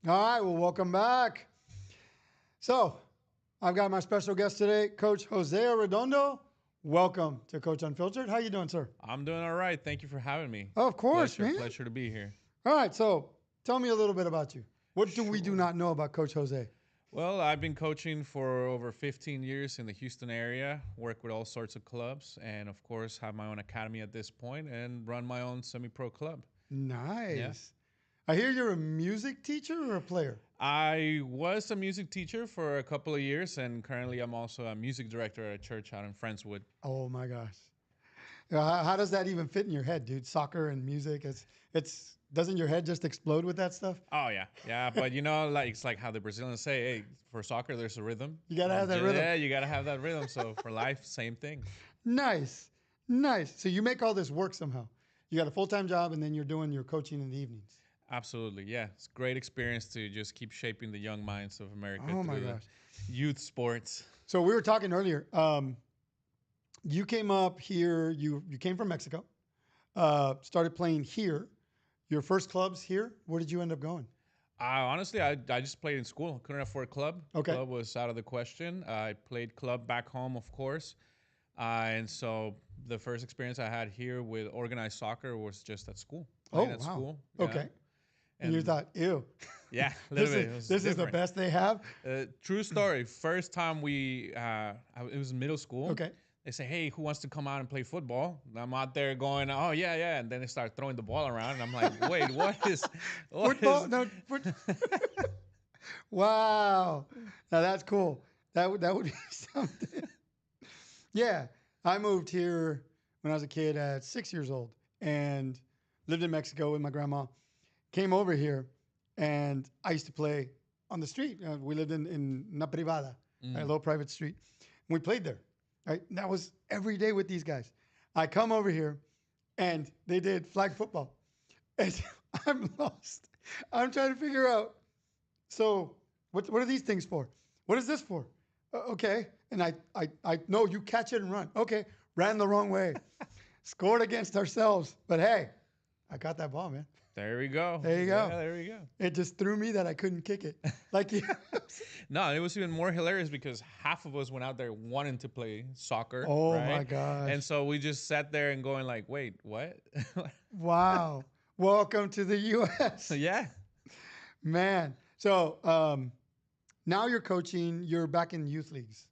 All right, well, welcome back. So, I've got my special guest today, Coach Jose Arredondo. Welcome to Coach Unfiltered. How you doing, sir? I'm doing all right. Thank you for having me. Of course, man. Pleasure to be here. All right, so tell me a little bit about you. What do we do not know about Coach Jose? Well, I've been coaching for over 15 years in the Houston area, work with all sorts of clubs, and of course have my own academy at this point and run my own semi-pro club. Nice. Yeah. I hear you're a music teacher or a player? I was a music teacher for a couple of years, and currently I'm also a music director at a church out in Friendswood. Oh my gosh. How does that even fit in your head, dude? Soccer and music, it's doesn't your head just explode with that stuff? Oh yeah, but you know, like it's like how the Brazilians say, hey, for soccer there's a rhythm. You gotta have that rhythm. Yeah, you gotta have that rhythm. So for life, same thing. Nice. So you make all this work somehow. You got a full-time job, and then you're doing your coaching in the evenings. Absolutely, yeah. It's a great experience to just keep shaping the young minds of America Oh my through gosh. the youth sports. So we were talking earlier. You came up here. You came from Mexico. Started playing here. Your first clubs here. Where did you end up going? Honestly, I just played in school. Couldn't afford club. Okay. Club was out of the question. I played club back home, of course. And so the first experience I had here with organized soccer was just at school. Playing at school. Yeah. Okay. And you thought, ew. Yeah, a little bit. This is the best they have. True story. First time it was middle school. Okay. They say, hey, who wants to come out and play football? And I'm out there going, oh, yeah. And then they start throwing the ball around. And I'm like, wait, what is football? No, wow. Now that's cool. That would be something. Yeah. I moved here when I was a kid at 6 years old and lived in Mexico with my grandma. Came over here, and I used to play on the street. We lived in Una Privada, a little private street. And we played there. Right? And that was every day with these guys. I come over here, and they did flag football. And I'm lost. I'm trying to figure out, so what are these things for? What is this for? Okay. And I know you catch it and run. Okay. Ran the wrong way. Scored against ourselves. But hey, I got that ball, man. There we go. There you go. Yeah, there we go. It just threw me that I couldn't kick it. Like, No, it was even more hilarious because half of us went out there wanting to play soccer. Oh right? my gosh. And so we just sat there and going like, wait, what? Wow. Welcome to the U.S. Yeah. Man. So now you're coaching. You're back in youth leagues.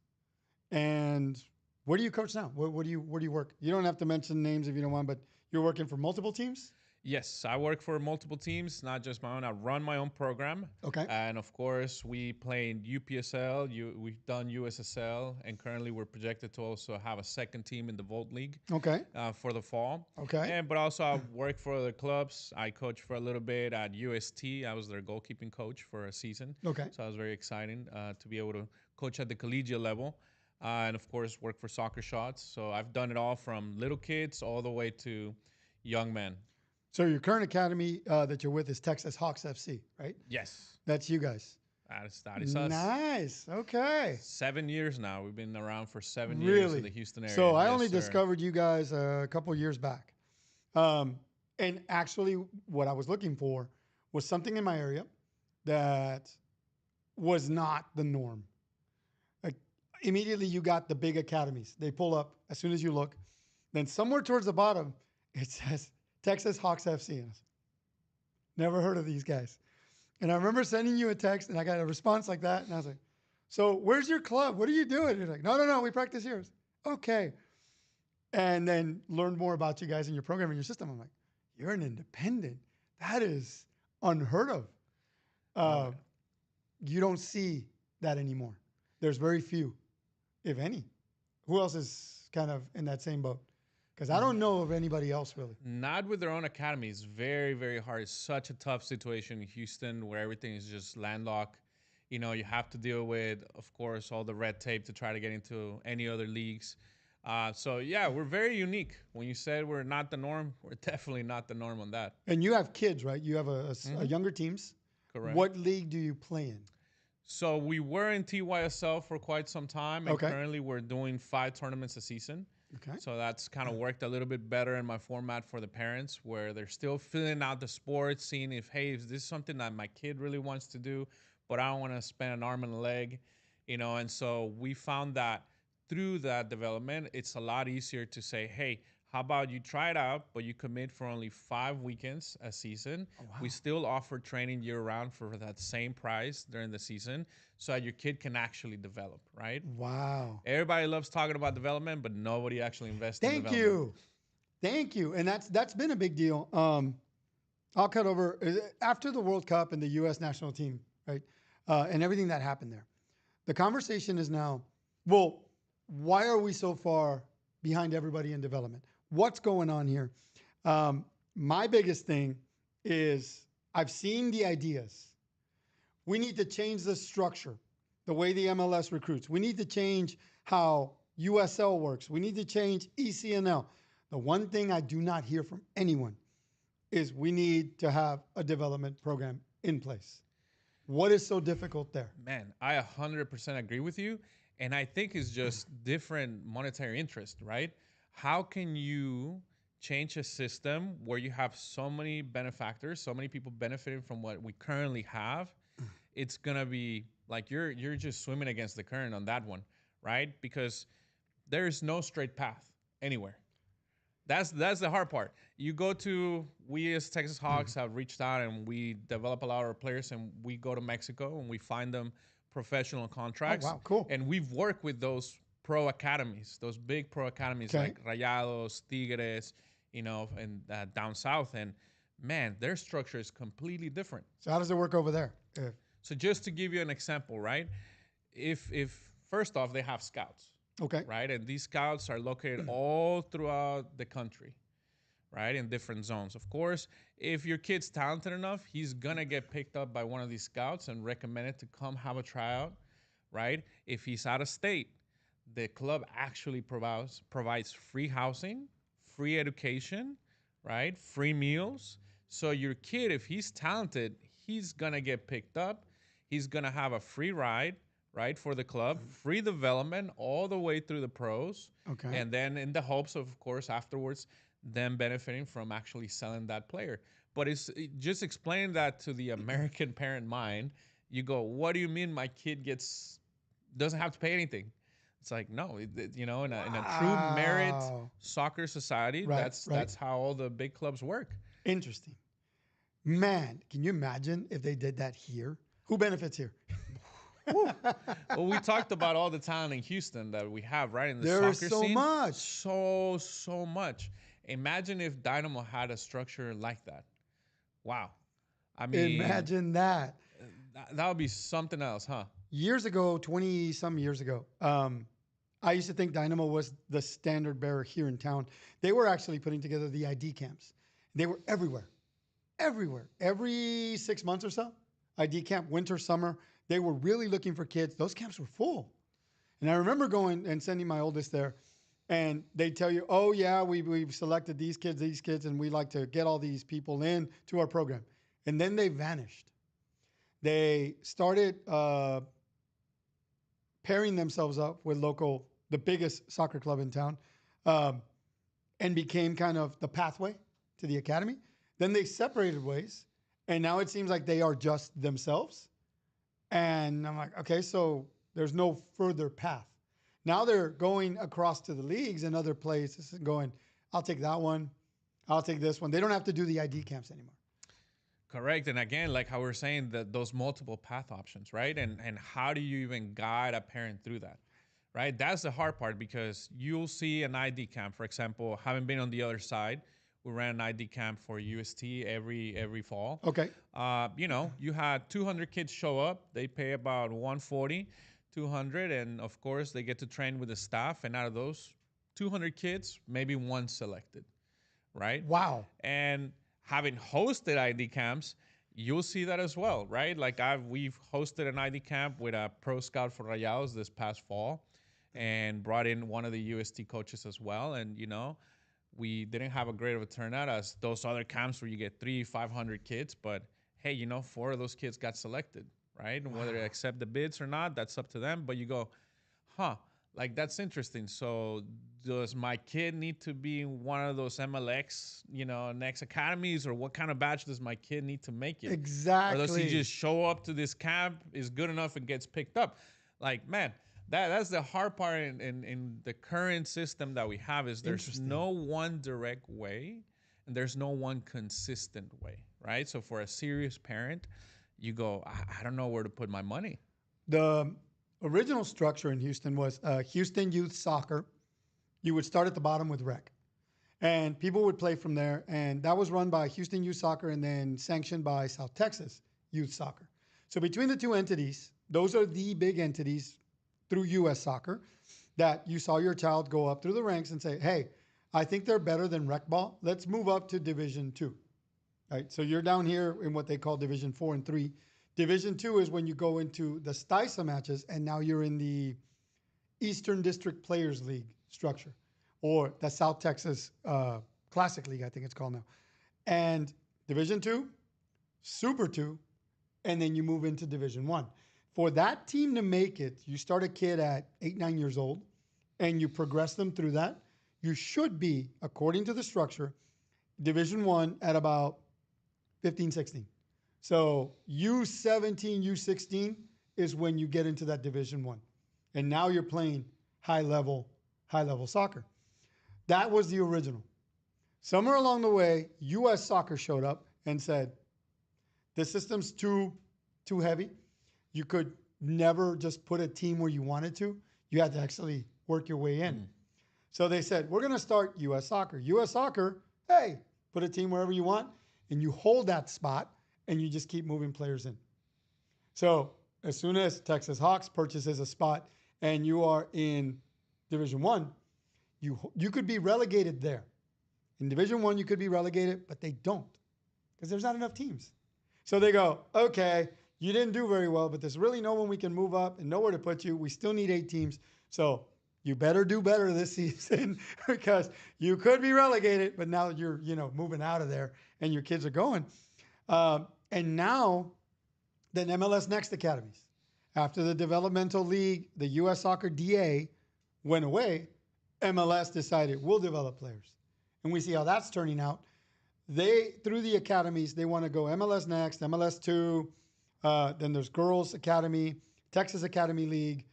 And where do you coach now? Where do you work? You don't have to mention names if you don't want, but you're working for multiple teams? Yes, I work for multiple teams, not just my own. I run my own program. Okay. And of course, we play in UPSL, we've done USSL, and currently we're projected to also have a second team in the Volt League Okay. for the fall. Okay. But also, I work for other clubs. I coach for a little bit at UST. I was their goalkeeping coach for a season. Okay. So I was very exciting to be able to coach at the collegiate level. And of course, work for Soccer Shots. So I've done it all from little kids all the way to young men. So your current academy that you're with is Texas Hawks FC, right? Yes. That's you guys. That is us. Nice. Okay. 7 years now. We've been around for 7 years in the Houston area. So I Yes, only sir. discovered you guys a couple years back. And actually, what I was looking for was something in my area that was not the norm. Like, immediately, you got the big academies. They pull up as soon as you look. Then somewhere towards the bottom, it says Texas Hawks FC. And I was, never heard of these guys. And I remember sending you a text, and I got a response like that. And I was like, so where's your club? What are you doing? You're like, no, we practice here. Okay. And then learned more about you guys and your program and your system. I'm like, you're an independent. That is unheard of. You don't see that anymore. There's very few, if any. Who else is kind of in that same boat? Because I don't know of anybody else really. Not with their own academy. It's very, very hard. It's such a tough situation in Houston where everything is just landlocked. You know, you have to deal with, of course, all the red tape to try to get into any other leagues. So, yeah, we're very unique. When you said we're not the norm, we're definitely not the norm on that. And you have kids, right? You have a younger teams. Correct. What league do you play in? So we were in TYSL for quite some time, and currently we're doing 5 tournaments a season. Okay. So that's kind of worked a little bit better in my format for the parents, where they're still filling out the sports, seeing if, hey, is this something that my kid really wants to do, but I don't want to spend an arm and a leg, you know? And so we found that through that development, it's a lot easier to say, hey, how about you try it out, but you commit for only 5 weekends a season. Oh, wow. We still offer training year-round for that same price during the season so that your kid can actually develop, right? Wow. Everybody loves talking about development, but nobody actually invests in development. Thank you. And that's been a big deal. I'll cut over. After the World Cup and the U.S. national team, right, and everything that happened there, the conversation is now, well, why are we so far behind everybody in development? What's going on here? My biggest thing is I've seen the ideas. We need to change the structure, the way the MLS recruits. We need to change how USL works. We need to change ECNL. The one thing I do not hear from anyone is we need to have a development program in place. What is so difficult there? Man, I 100% agree with you. And I think it's just different monetary interest, right? How can you change a system where you have so many benefactors, so many people benefiting from what we currently have? It's gonna be like you're just swimming against the current on that one, right? Because there is no straight path anywhere. That's the hard part. You go to, we as Texas Hawks have reached out and we develop a lot of our players, and we go to Mexico and we find them professional contracts. Oh, wow, cool. And we've worked with those pro academies, those big pro academies like Rayados, Tigres, you know, and down south. And man, their structure is completely different. So how does it work over there? So just to give you an example, right? If first off, they have scouts. Okay. Right? And these scouts are located all throughout the country, right? In different zones. Of course, if your kid's talented enough, he's going to get picked up by one of these scouts and recommended to come have a tryout, right? If he's out of state, the club actually provides free housing, free education, right? Free meals. So your kid, if he's talented, he's going to get picked up. He's going to have a free ride, right, for the club, free development all the way through the pros. Okay. And then in the hopes of course, afterwards, them benefiting from actually selling that player. But just explaining that to the American parent mind, you go, what do you mean my kid doesn't have to pay anything? It's like, no, you know, in a true merit soccer society, that's how all the big clubs work. Interesting. Man, can you imagine if they did that here? Who benefits here? Well, we talked about all the talent in Houston that we have, right? In the there soccer is so scene. much. So much. Imagine if Dynamo had a structure like that. Wow. I mean, Imagine that. that would be something else, huh? Years ago, 20 some years ago, I used to think Dynamo was the standard bearer here in town. They were actually putting together the ID camps. They were everywhere, everywhere. Every 6 months or so, ID camp, winter, summer, they were really looking for kids. Those camps were full. And I remember going and sending my oldest there, and they tell you, oh, yeah, we've selected these kids, and we like to get all these people in to our program. And then they vanished. They started pairing themselves up with the biggest soccer club in town, and became kind of the pathway to the academy. Then they separated ways, and now it seems like they are just themselves. And I'm like, okay, so there's no further path. Now they're going across to the leagues and other places and going, I'll take that one. I'll take this one. They don't have to do the ID camps anymore. Correct. And again, like how we're saying, that those multiple path options, right? And how do you even guide a parent through that, right? That's the hard part, because you'll see an ID camp, for example, having been on the other side, we ran an ID camp for UST every fall. Okay. You had 200 kids show up. They pay about 140, 200, and of course they get to train with the staff. And out of those 200 kids, maybe one selected, right? Wow. And having hosted ID camps, you'll see that as well, right? Like we've hosted an ID camp with a pro scout for Rayados this past fall, and brought in one of the UST coaches as well. And we didn't have a great of a turnout as those other camps where you get 300-500 kids, but hey, 4 of those kids got selected, right? And whether they accept the bids or not, that's up to them. But you go, like that's interesting. So does my kid need to be in one of those MLX, next academies, or what kind of batch does my kid need to make it? Exactly. Or does he just show up to this camp, is good enough, and gets picked up? Like, man, that's the hard part in the current system that we have, is there's no one direct way, and there's no one consistent way, right? So for a serious parent, you go, I don't know where to put my money. The original structure in Houston was Houston Youth Soccer. You would start at the bottom with rec, and people would play from there. And that was run by Houston Youth Soccer and then sanctioned by South Texas Youth Soccer. So between the two entities, those are the big entities through U.S. Soccer that you saw your child go up through the ranks and say, hey, I think they're better than rec ball. Let's move up to Division 2. Right? So you're down here in what they call Division 4 and 3. Division 2 is when you go into the STISA matches, and now you're in the Eastern District Players League structure, or the South Texas Classic League, I think it's called now. And Division 2, Super 2, and then you move into Division 1. For that team to make it, you start a kid at 8, 9 years old, and you progress them through that. You should be, according to the structure, Division 1 at about 15, 16. So U17, U16 is when you get into that Division 1. And now you're playing high level soccer. That was the original. Somewhere along the way, U.S. Soccer showed up and said, the system's too heavy. You could never just put a team where you wanted to. You had to actually work your way in. So they said, we're going to start U.S. Soccer. U.S. Soccer, hey, put a team wherever you want, and you hold that spot, and you just keep moving players in. So as soon as Texas Hawks purchases a spot and you are in Division 1, you could be relegated there. In Division 1, you could be relegated, but they don't, because there's not enough teams. So they go, okay, you didn't do very well, but there's really no one we can move up and nowhere to put you. We still need 8 teams. So you better do better this season because you could be relegated, but now you're, moving out of there and your kids are going. And now then MLS Next Academies. After the developmental league, the U.S. Soccer DA went away, MLS decided we'll develop players. And we see how that's turning out. Through the academies, they want to go MLS Next, MLS 2, then there's Girls Academy, Texas Academy League.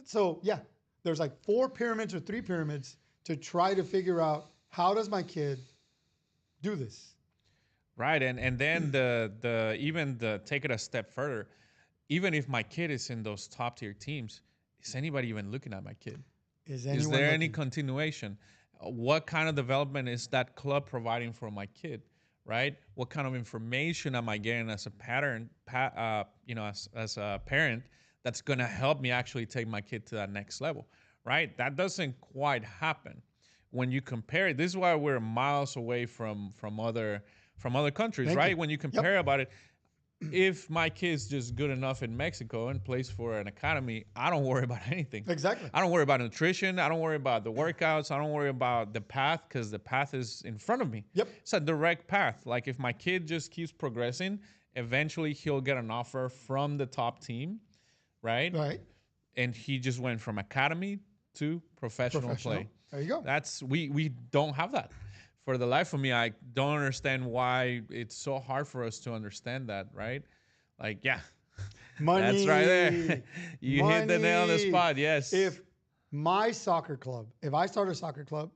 So, yeah, there's like 4 pyramids or 3 pyramids to try to figure out, how does my kid do this? Right, and then even take it a step further, even if my kid is in those top tier teams, is anybody even looking at my kid? Is there any continuation? what kind of development is that club providing for my kid, right? What kind of information am I getting as a pattern, as a parent that's going to help me actually take my kid to that next level, right? That doesn't quite happen when you compare it. This is why we're miles away from other countries, Thank right? you. When you Yep. compare about it, if my kid's just good enough in Mexico and plays for an academy, I don't worry about anything. Exactly. I don't worry about nutrition. I don't worry about the workouts. I don't worry about the path because the path is in front of me. Yep. It's a direct path. Like if my kid just keeps progressing, eventually he'll get an offer from the top team, right? Right. And he just went from academy to professional play. There you go. That's we don't have that. For the life of me, I don't understand why it's so hard for us to understand that, right? Like, yeah, Money. that's right there. You hit the nail on the Money. spot. Yes. If my soccer club, if I start a soccer club,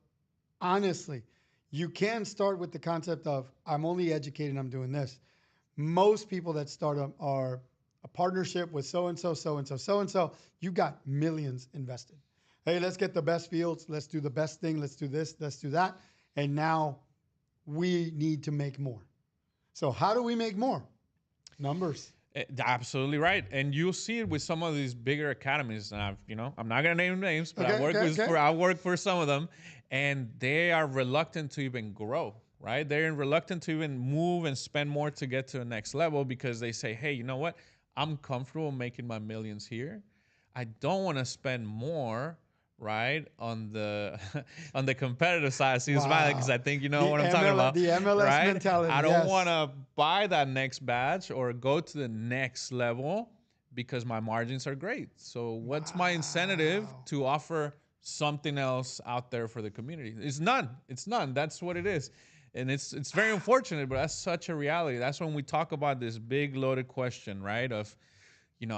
honestly, you can start with the concept of I'm only educated, I'm doing this. Most people that start up are a partnership with so-and-so, so-and-so, so-and-so. You got millions invested. Hey, let's get the best fields. Let's do the best thing. Let's do this. Let's do that. And now we need to make more. So how do we make more? Numbers. Absolutely right, and you'll see it with some of these bigger academies. And I'm not gonna name names, but I work for some of them, and they are reluctant to even grow. Right? They're reluctant to even move and spend more to get to the next level because they say, "Hey, you know what? I'm comfortable making my millions here. I don't want to spend more." Right on the on the competitive side, so smiling because I think you know what I'm talking about. The MLS right? mentality. I don't want to buy that next badge or go to the next level because my margins are great. So what's my incentive to offer something else out there for the community? It's none. It's none. That's what it is, and it's very unfortunate, but that's such a reality. That's when we talk about this big loaded question, right? Of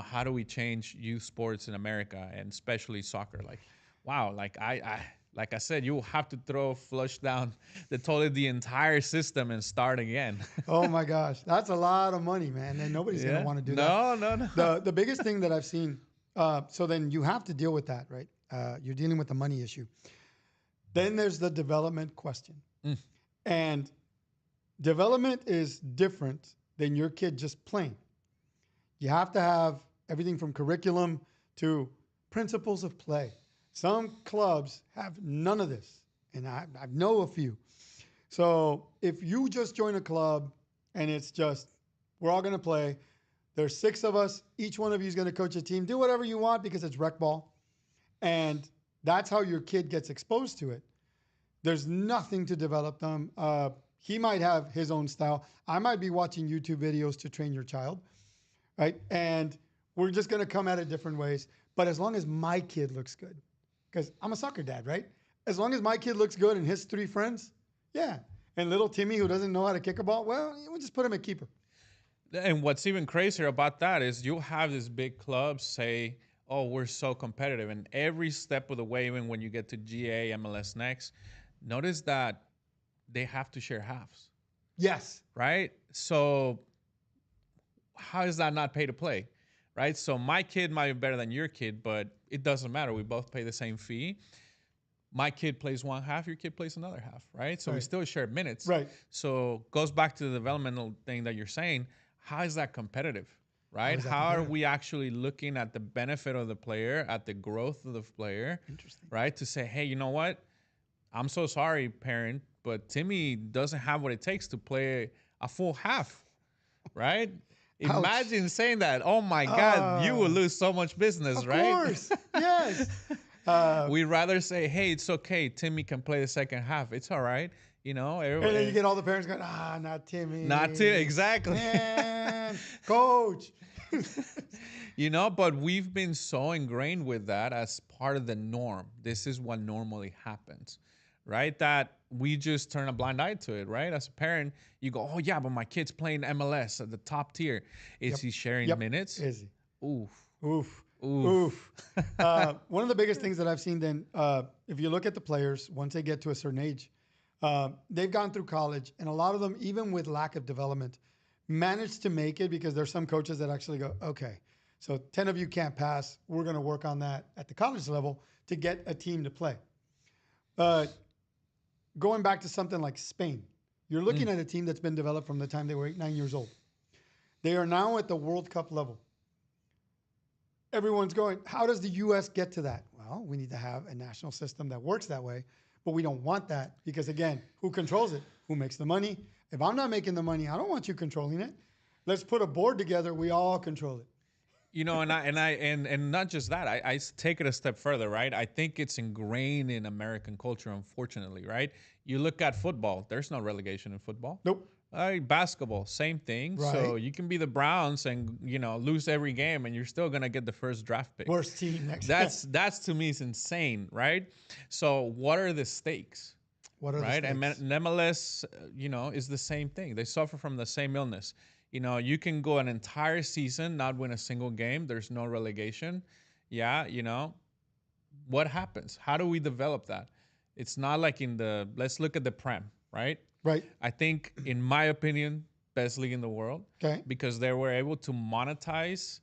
how do we change youth sports in America and especially soccer? Like, wow, like I said, you will have to flush down the entire system and start again. Oh my gosh, that's a lot of money, man, and nobody's gonna want to do that. No. The biggest thing that I've seen. So then you have to deal with that, right? You're dealing with the money issue. Then there's the development question, and development is different than your kid just playing. You have to have everything from curriculum to principles of play. Some clubs have none of this, and I know a few. So if you just join a club and it's just, we're all going to play, there's 6 of us, each one of you is going to coach a team, do whatever you want because it's rec ball, and that's how your kid gets exposed to it. There's nothing to develop them. He might have his own style. I might be watching YouTube videos to train your child, right? And we're just going to come at it different ways. But as long as my kid looks good, because I'm a soccer dad, right? As long as my kid looks good and his 3 friends, yeah. And little Timmy who doesn't know how to kick a ball, well, we'll just put him at keeper. And what's even crazier about that is you'll have this big club say, oh, we're so competitive. And every step of the way, even when you get to GA, MLS Next, notice that they have to share halves. Yes. Right? So how is that not pay to play? Right? So my kid might be better than your kid, but it doesn't matter. We both pay the same fee. My kid plays one half, your kid plays another half, right? So we still share minutes. Right. So goes back to the developmental thing that you're saying. How is that competitive, right? How are we actually looking at the benefit of the player, at the growth of the player? Interesting. Right? To say, hey, you know what? I'm so sorry, parent, but Timmy doesn't have what it takes to play a full half, right? Ouch. Imagine saying that. Oh my God, you will lose so much business, right? Of course, yes. We'd rather say, hey, it's okay. Timmy can play the second half. It's all right. You know, and then you get all the parents going, not Timmy. Not Timmy, exactly. Man, coach. But we've been so ingrained with that as part of the norm. This is what normally happens, right? That we just turn a blind eye to it, right? As a parent, you go, oh, yeah, but my kid's playing MLS at the top tier. Is he sharing minutes? Is he? Oof. Oof. Oof. One of the biggest things that I've seen then, if you look at the players, once they get to a certain age, they've gone through college, and a lot of them, even with lack of development, manage to make it because there's some coaches that actually go, okay, so 10 of you can't pass. We're going to work on that at the college level to get a team to play. going back to something like Spain, you're looking at a team that's been developed from the time they were 8, 9 years old. They are now at the World Cup level. Everyone's going, how does the U.S. get to that? Well, we need to have a national system that works that way, but we don't want that because, again, who controls it? Who makes the money? If I'm not making the money, I don't want you controlling it. Let's put a board together. We all control it. You know, and not just that. I take it a step further, right? I think it's ingrained in American culture, unfortunately, right? You look at football. There's no relegation in football. Nope. Basketball, same thing. Right. So you can be the Browns and lose every game, and you're still gonna get the first draft pick. Worst team next. That's to me is insane, right? So what are the stakes? What are right? the stakes? And MLS, is the same thing. They suffer from the same illness. You can go an entire season not win a single game. There's no relegation. Yeah, what happens? How do we develop that? It's not like let's look at the Prem, right? Right. I think, in my opinion, best league in the world. Okay. Because they were able to monetize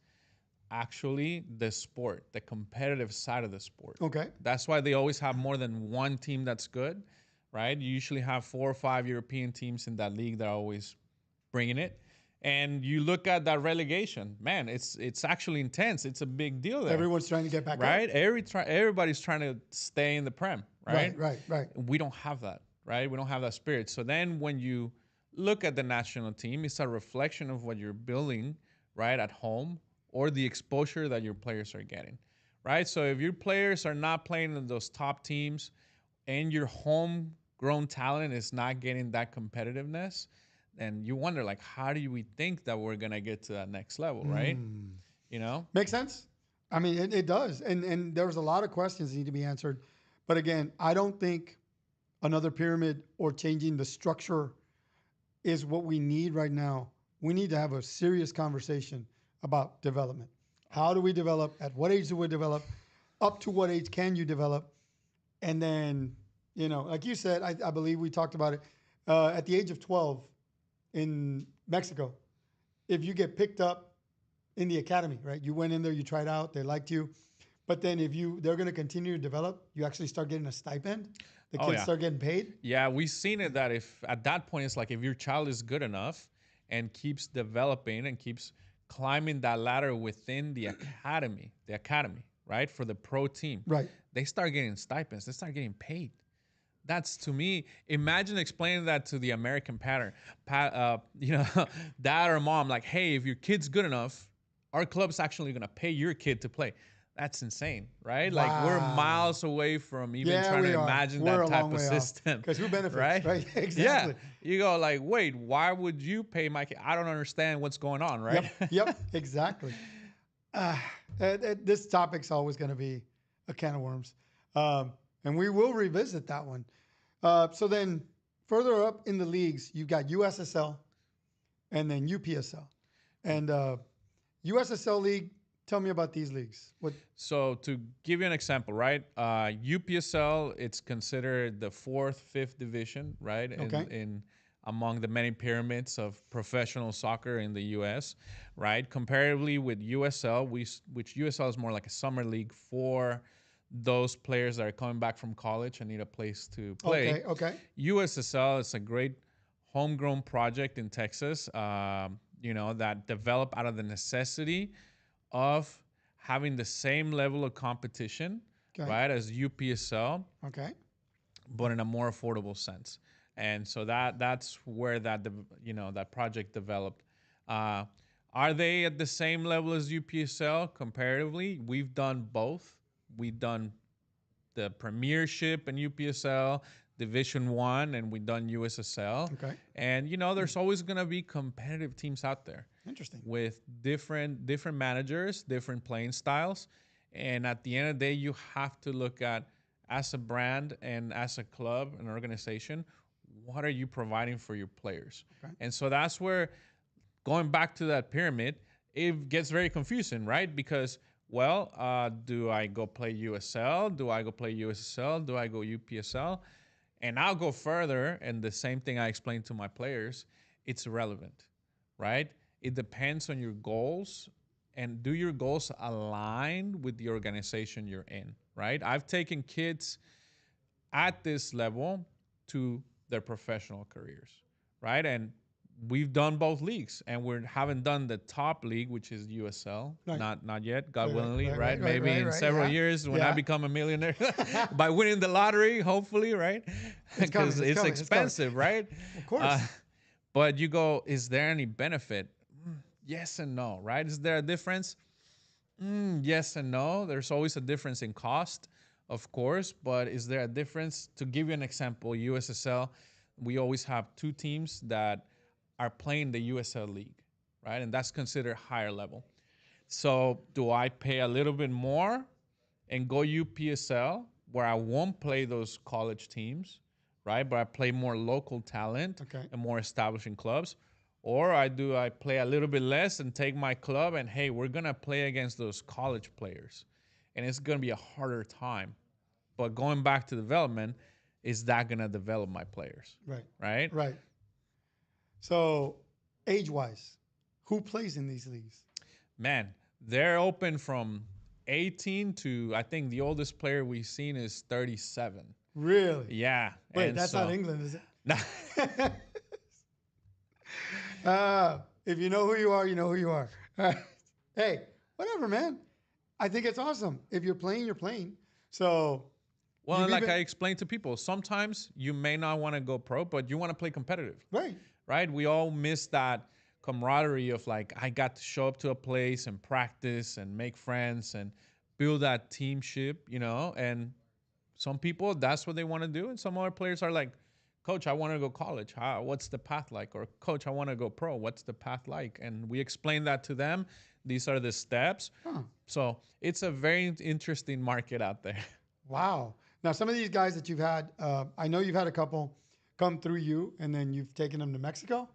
actually the sport, the competitive side of the sport. Okay. That's why they always have more than one team that's good, right? You usually have 4 or 5 European teams in that league that are always bringing it. And you look at that relegation, man, it's actually intense. It's a big deal there. Everyone's trying to get back right? up. Everybody's trying to stay in the Prem, right? Right. We don't have that, right? We don't have that spirit. So then when you look at the national team, it's a reflection of what you're building, right, at home, or the exposure that your players are getting, right? So if your players are not playing in those top teams and your homegrown talent is not getting that competitiveness, and you wonder, like, how do we think that we're going to get to that next level, right? Makes sense. I mean, it does. And there's a lot of questions that need to be answered. But again, I don't think another pyramid or changing the structure is what we need right now. We need to have a serious conversation about development. How do we develop? At what age do we develop? Up to what age can you develop? And then, like you said, I believe we talked about it, at the age of 12 in Mexico, if you get picked up in the academy, right? You went in there, you tried out, they liked you. But then they're going to continue to develop, you actually start getting a stipend. The kids start getting paid. Yeah, we've seen it that if at that point, it's like if your child is good enough and keeps developing and keeps climbing that ladder within the academy, right? For the pro team. Right. They start getting stipends. They start getting paid. That's, to me, imagine explaining that to the American dad or mom, like, hey, if your kid's good enough, our club's actually going to pay your kid to play. That's insane, right? Wow. Like, we're miles away from even trying to imagine that type of system. Because who benefits, right? Exactly. Yeah. You go like, wait, why would you pay my kid? I don't understand what's going on, right? Yep, exactly. This topic's always going to be a can of worms. And we will revisit that one. So then further up in the leagues, you've got USSL and then UPSL. And USSL league, tell me about these leagues. So to give you an example, right? UPSL, it's considered the 4th, 5th division, right? In among the many pyramids of professional soccer in the U.S., right? Comparatively with USL, which USL is more like a summer league for those players that are coming back from college and need a place to play. Okay. USSL is a great homegrown project in Texas, that developed out of the necessity of having the same level of competition, right, as UPSL, but in a more affordable sense. And so that's where that project developed. Are they at the same level as UPSL comparatively? We've done both. We've done the Premiership and UPSL, Division 1, and we've done USSL. Okay. And, there's always going to be competitive teams out there. Interesting. With different managers, different playing styles. And at the end of the day, you have to look at, as a brand and as a club, an organization, what are you providing for your players? Okay. And so that's where, going back to that pyramid, it gets very confusing, right? Because, do I go play USL? Do I go play USSL? Do I go UPSL? And I'll go further, and the same thing I explained to my players, it's irrelevant, right? It depends on your goals, and do your goals align with the organization you're in, right? I've taken kids at this level to their professional careers, right? And we've done both leagues, and we haven't done the top league, which is USL, Right. not yet, God Right, willingly, right, right? right, Maybe right, in right, several yeah. years when I Yeah. become a millionaire by winning the lottery, hopefully, right? It's coming, Because it's it's coming, it's coming. expensive, right? Of course. But you go, is there any benefit? Yes and no, right? Is there a difference? Yes and no. There's always a difference in cost, of course, but is there a difference? To give you an example, USSL, we always have two teams that are playing the USL League, right? And that's considered higher level. So do I pay a little bit more and go UPSL where I won't play those college teams, right? But I play more local talent Okay. and more establishing clubs. Or I play a little bit less and take my club and hey, we're gonna play against those college players. And it's gonna be a harder time. But going back to development, is that gonna develop my players? Right. Right? Right. So, age-wise, who plays in these leagues? Man, they're open from 18 to I think the oldest player we've seen is 37. Really? Yeah. Wait, and that's so, not England, is it? Nah, If you know who you are, you know who you are. Hey, whatever, man. I think it's awesome. If you're playing, you're playing. So, well, you've like even- I explained to people, sometimes you may not want to go pro, but you want to play competitive, right. right? We all miss that camaraderie of like, I got to show up to a place and practice and make friends and build that teamship, and some people, that's what they want to do. And some other players are like, Coach, I want to go college. What's the path like? Or Coach, I want to go pro. What's the path like? And we explain that to them. These are the steps. Huh. So it's a very interesting market out there. Wow. Now, some of these guys that you've had, I know you've had a couple come through you, and then you've taken them to Mexico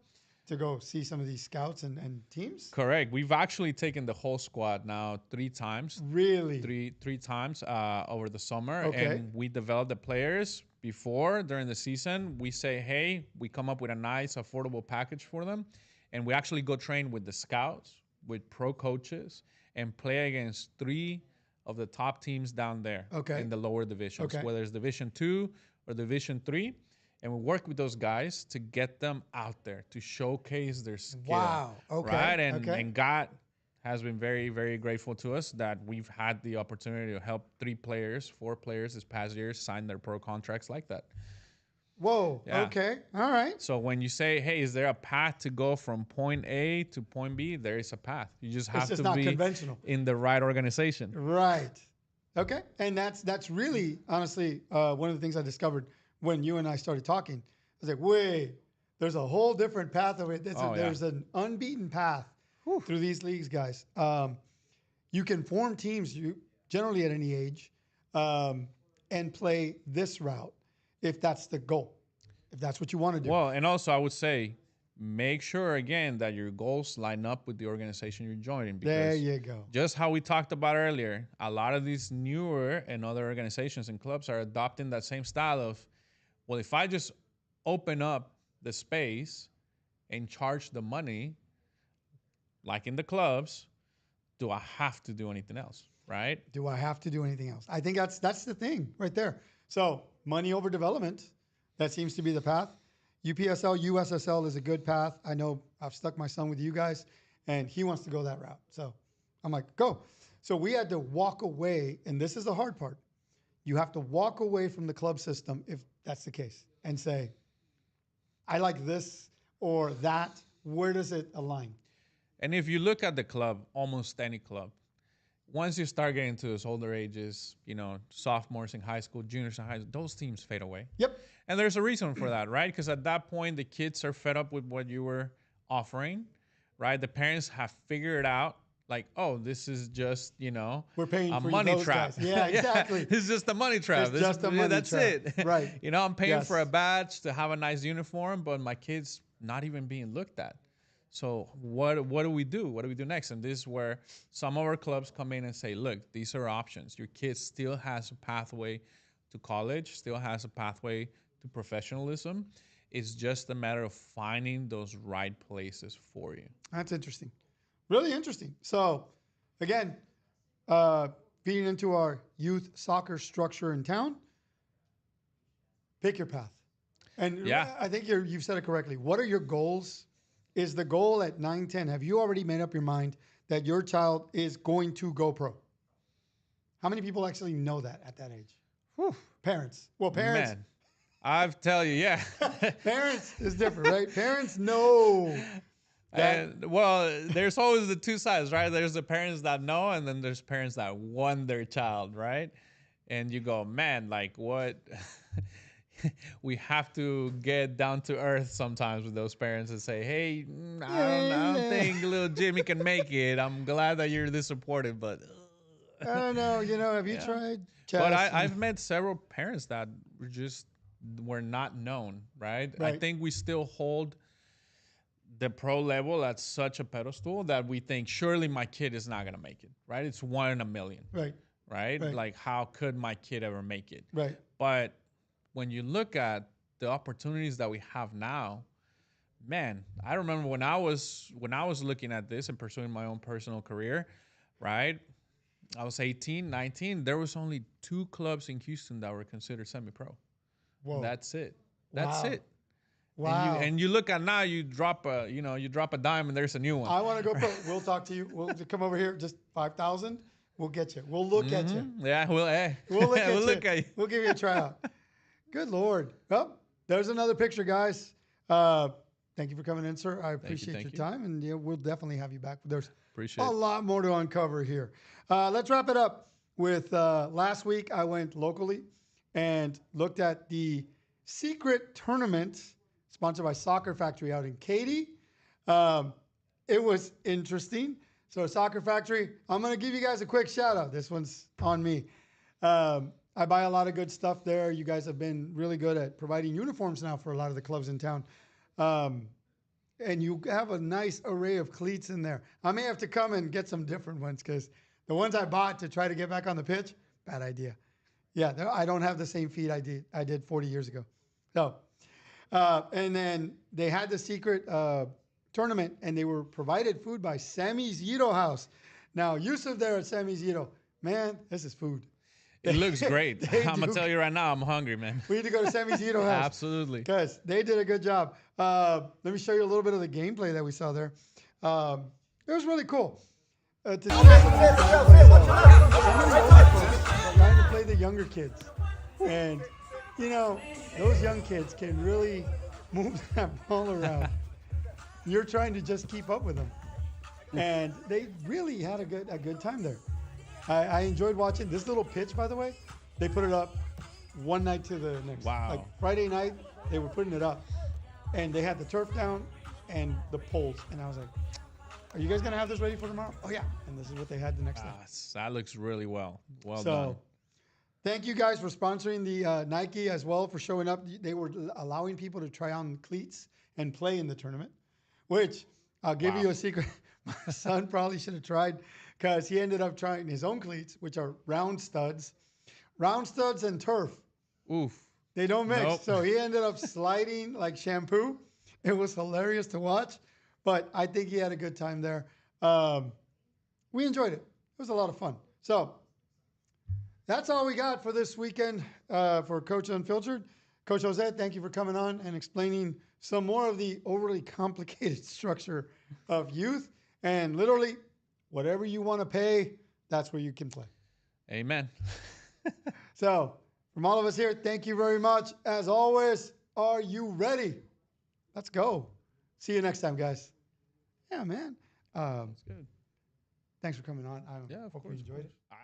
to go see some of these scouts and teams. Correct. We've actually taken the whole squad now 3 times. Really? Three times over the summer. Okay. And we develop the players before, during the season. We say, hey, we come up with a nice, affordable package for them. And we actually go train with the scouts, with pro coaches, and play against 3 of the top teams down there Okay. in the lower divisions, Okay. whether it's Division 2 or Division 3. And we work with those guys to get them out there, to showcase their skill. Wow. Okay. Right? And, okay. and God has been very, very grateful to us that we've had the opportunity to help 4 players this past year sign their pro contracts like that. Whoa. Yeah. Okay. All right. So when you say, hey, is there a path to go from point A to point B? There is a path. You just have It's just to not be conventional. in the right organization. Right. Okay. And that's really, honestly, one of the things I discovered when you and I started talking. I was like, wait, there's a whole different path of it. There's an unbeaten path through these leagues, guys. You can form teams generally at any age and play this route if that's the goal, if that's what you want to do. Well, and also I would say, make sure again that your goals line up with the organization you're joining. Because there you go. just how we talked about earlier, a lot of these newer and other organizations and clubs are adopting that same style of, well, if I just open up the space and charge the money, like in the clubs, do I have to do anything else, right? Do I have to do anything else? I think that's the thing right there. So money over development, that seems to be the path. UPSL, USSL is a good path. I know I've stuck my son with you guys, and he wants to go that route. So I'm like, go. So we had to walk away, and this is the hard part. You have to walk away from the club system if that's the case and say, I like this or that. Where does it align? And if you look at the club, almost any club, once you start getting to those older ages, sophomores in high school, juniors in high school, those teams fade away. Yep. And there's a reason for that, right? Because at that point, the kids are fed up with what you were offering, right? The parents have figured out, like, oh, this is just, We're paying a for money those trap. guys. Yeah, exactly. It's just a money trap. It's just a money that's trap. it. Right. I'm paying for a Yes. badge to have a nice uniform, but my kid's not even being looked at. So what do we do? What do we do next? And this is where some of our clubs come in and say, look, these are options. Your kid still has a pathway to college, still has a pathway to professionalism. It's just a matter of finding those right places for you. That's interesting. Really interesting. So, again, feeding into our youth soccer structure in town, pick your path. And Yeah. I think you've said it correctly. What are your goals? Is the goal at 9, 10? Have you already made up your mind that your child is going to go pro? How many people actually know that at that age? Whew. Parents. Well, parents. Man, I tell you, yeah. Parents is different, right? Parents know. And well, there's always the two sides, right? There's the parents that know, and then there's parents that want their child, right? And you go, man, like what? We have to get down to earth sometimes with those parents and say, hey, I don't think little Jimmy can make it. I'm glad that you're this supportive, but I don't know. Have you tried chess? But I've met several parents that were not known, right? I Right. think we still hold the pro level at such a pedestal that we think surely my kid is not gonna make it, right? It's 1 in a million, Right. right? Right. Like how could my kid ever make it? Right. But when you look at the opportunities that we have now, man, I remember when I was looking at this and pursuing my own personal career, right? I was 18, 19. There was only 2 clubs in Houston that were considered semi-pro. Whoa. That's it. That's Wow. it. Wow. And you look at now, you drop a dime and there's a new one. I want to go pro. We'll talk to you. We'll come over here. Just 5,000. We'll get you. We'll look at you. Yeah, well, hey. We'll look at we'll you. look at you. We'll give you a tryout. Good Lord. Well, there's another picture, guys. Thank you for coming in, sir. I appreciate thank your you. time, and we'll definitely have you back. There's Appreciate a it. lot more to uncover here. Let's wrap it up with last week. I went locally and looked at the secret tournament sponsored by Soccer Factory out in Katy. It was interesting. So Soccer Factory, I'm going to give you guys a quick shout out. This one's on me. I buy a lot of good stuff there. You guys have been really good at providing uniforms now for a lot of the clubs in town. And you have a nice array of cleats in there. I may have to come and get some different ones because the ones I bought to try to get back on the pitch, bad idea. Yeah, I don't have the same feet I did 40 years ago. So, and then they had the secret tournament, and they were provided food by Sammy's Zito House. Now, Yusuf there at Sammy's Zito, man, this is food. It looks great. They I'm do. gonna tell you right now, I'm hungry, man. We need to go to Sammy's Zito House. Absolutely. Because they did a good job. Let me show you a little bit of the gameplay that we saw there. It was really cool. To see some of these guys trying to play the younger kids. And, those young kids can really move that ball around. You're trying to just keep up with them. And they really had a good time there. I enjoyed watching this little pitch, by the way. They put it up one night to the next. Wow. Like Friday night, they were putting it up. And they had the turf down and the poles. And I was like, are you guys going to have this ready for tomorrow? Oh, yeah. And this is what they had the next day. That looks really well. Well So, done. thank you guys for sponsoring the Nike as well, for showing up. They were allowing people to try on cleats and play in the tournament, which I'll give you a secret. My son probably should have tried because he ended up trying his own cleats, which are round studs and turf. Oof. They don't mix. Nope. So he ended up sliding like shampoo. It was hilarious to watch, but I think he had a good time there. We enjoyed it. It was a lot of fun. So that's all we got for this weekend for Coach Unfiltered. Coach Jose, thank you for coming on and explaining some more of the overly complicated structure of youth. And literally, whatever you want to pay, that's where you can play. Amen. So, from all of us here, thank you very much. As always, are you ready? Let's go. See you next time, guys. Yeah, man. That's good. Thanks for coming on. I Yeah, of hope course. you enjoyed it. I